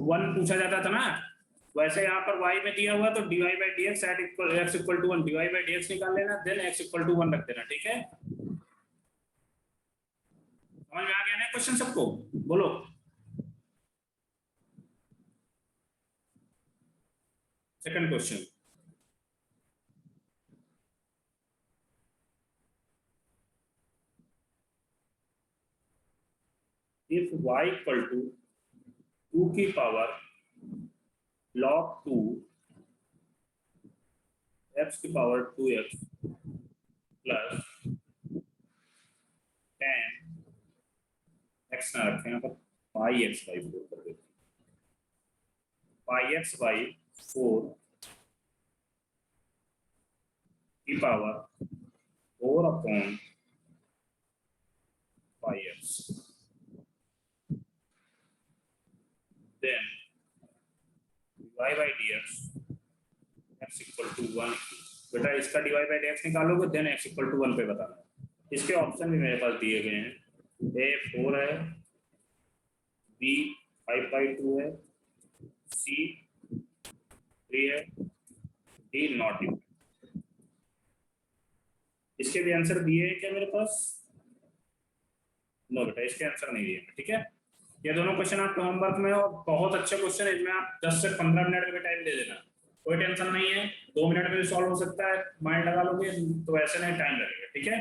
Speaker 1: 1 पूछा जाता था ना, वैसे यहाँ पर y में दिया हुआ तो dy by dx at x equal to 1 dy by dx निकाल लेना, देन x इक्वल टू 1 रख देना, ठीक है? समझ में आ गया ना क्वेश्चन सबको? बोलो। Second question. If y equal to 2 की पावर log 2 x की पावर 2x प्लस 10 x ना रखें यहाँ पर पाई x बाई 4 कर देते, पाई x बाई 4 की power 4/5x, then dy by dx x equal to 1। बेटा इसका dy by dx निकालोगे देन x equal to 1 पे बताना। इसके ऑप्शन भी मेरे पास दिए गए हैं, a 4 है, b 5/2 है, c 3 है, d नॉट इक्वल। इसके भी आंसर दिए हैं क्या मेरे पास? नो बेटा इसके आंसर नहीं दिए, ठीक है। ये दोनों क्वेश्चन आपके होमवर्क में और बहुत अच्छे क्वेश्चन है, इसमें आप 10 से 15 मिनट का टाइम दे देना, कोई टेंशन नहीं है, 2 मिनट में भी सॉल्व हो सकता है, माइंड लगा लोगे तो ऐसे नहीं टाइम लगेगा, ठीक है।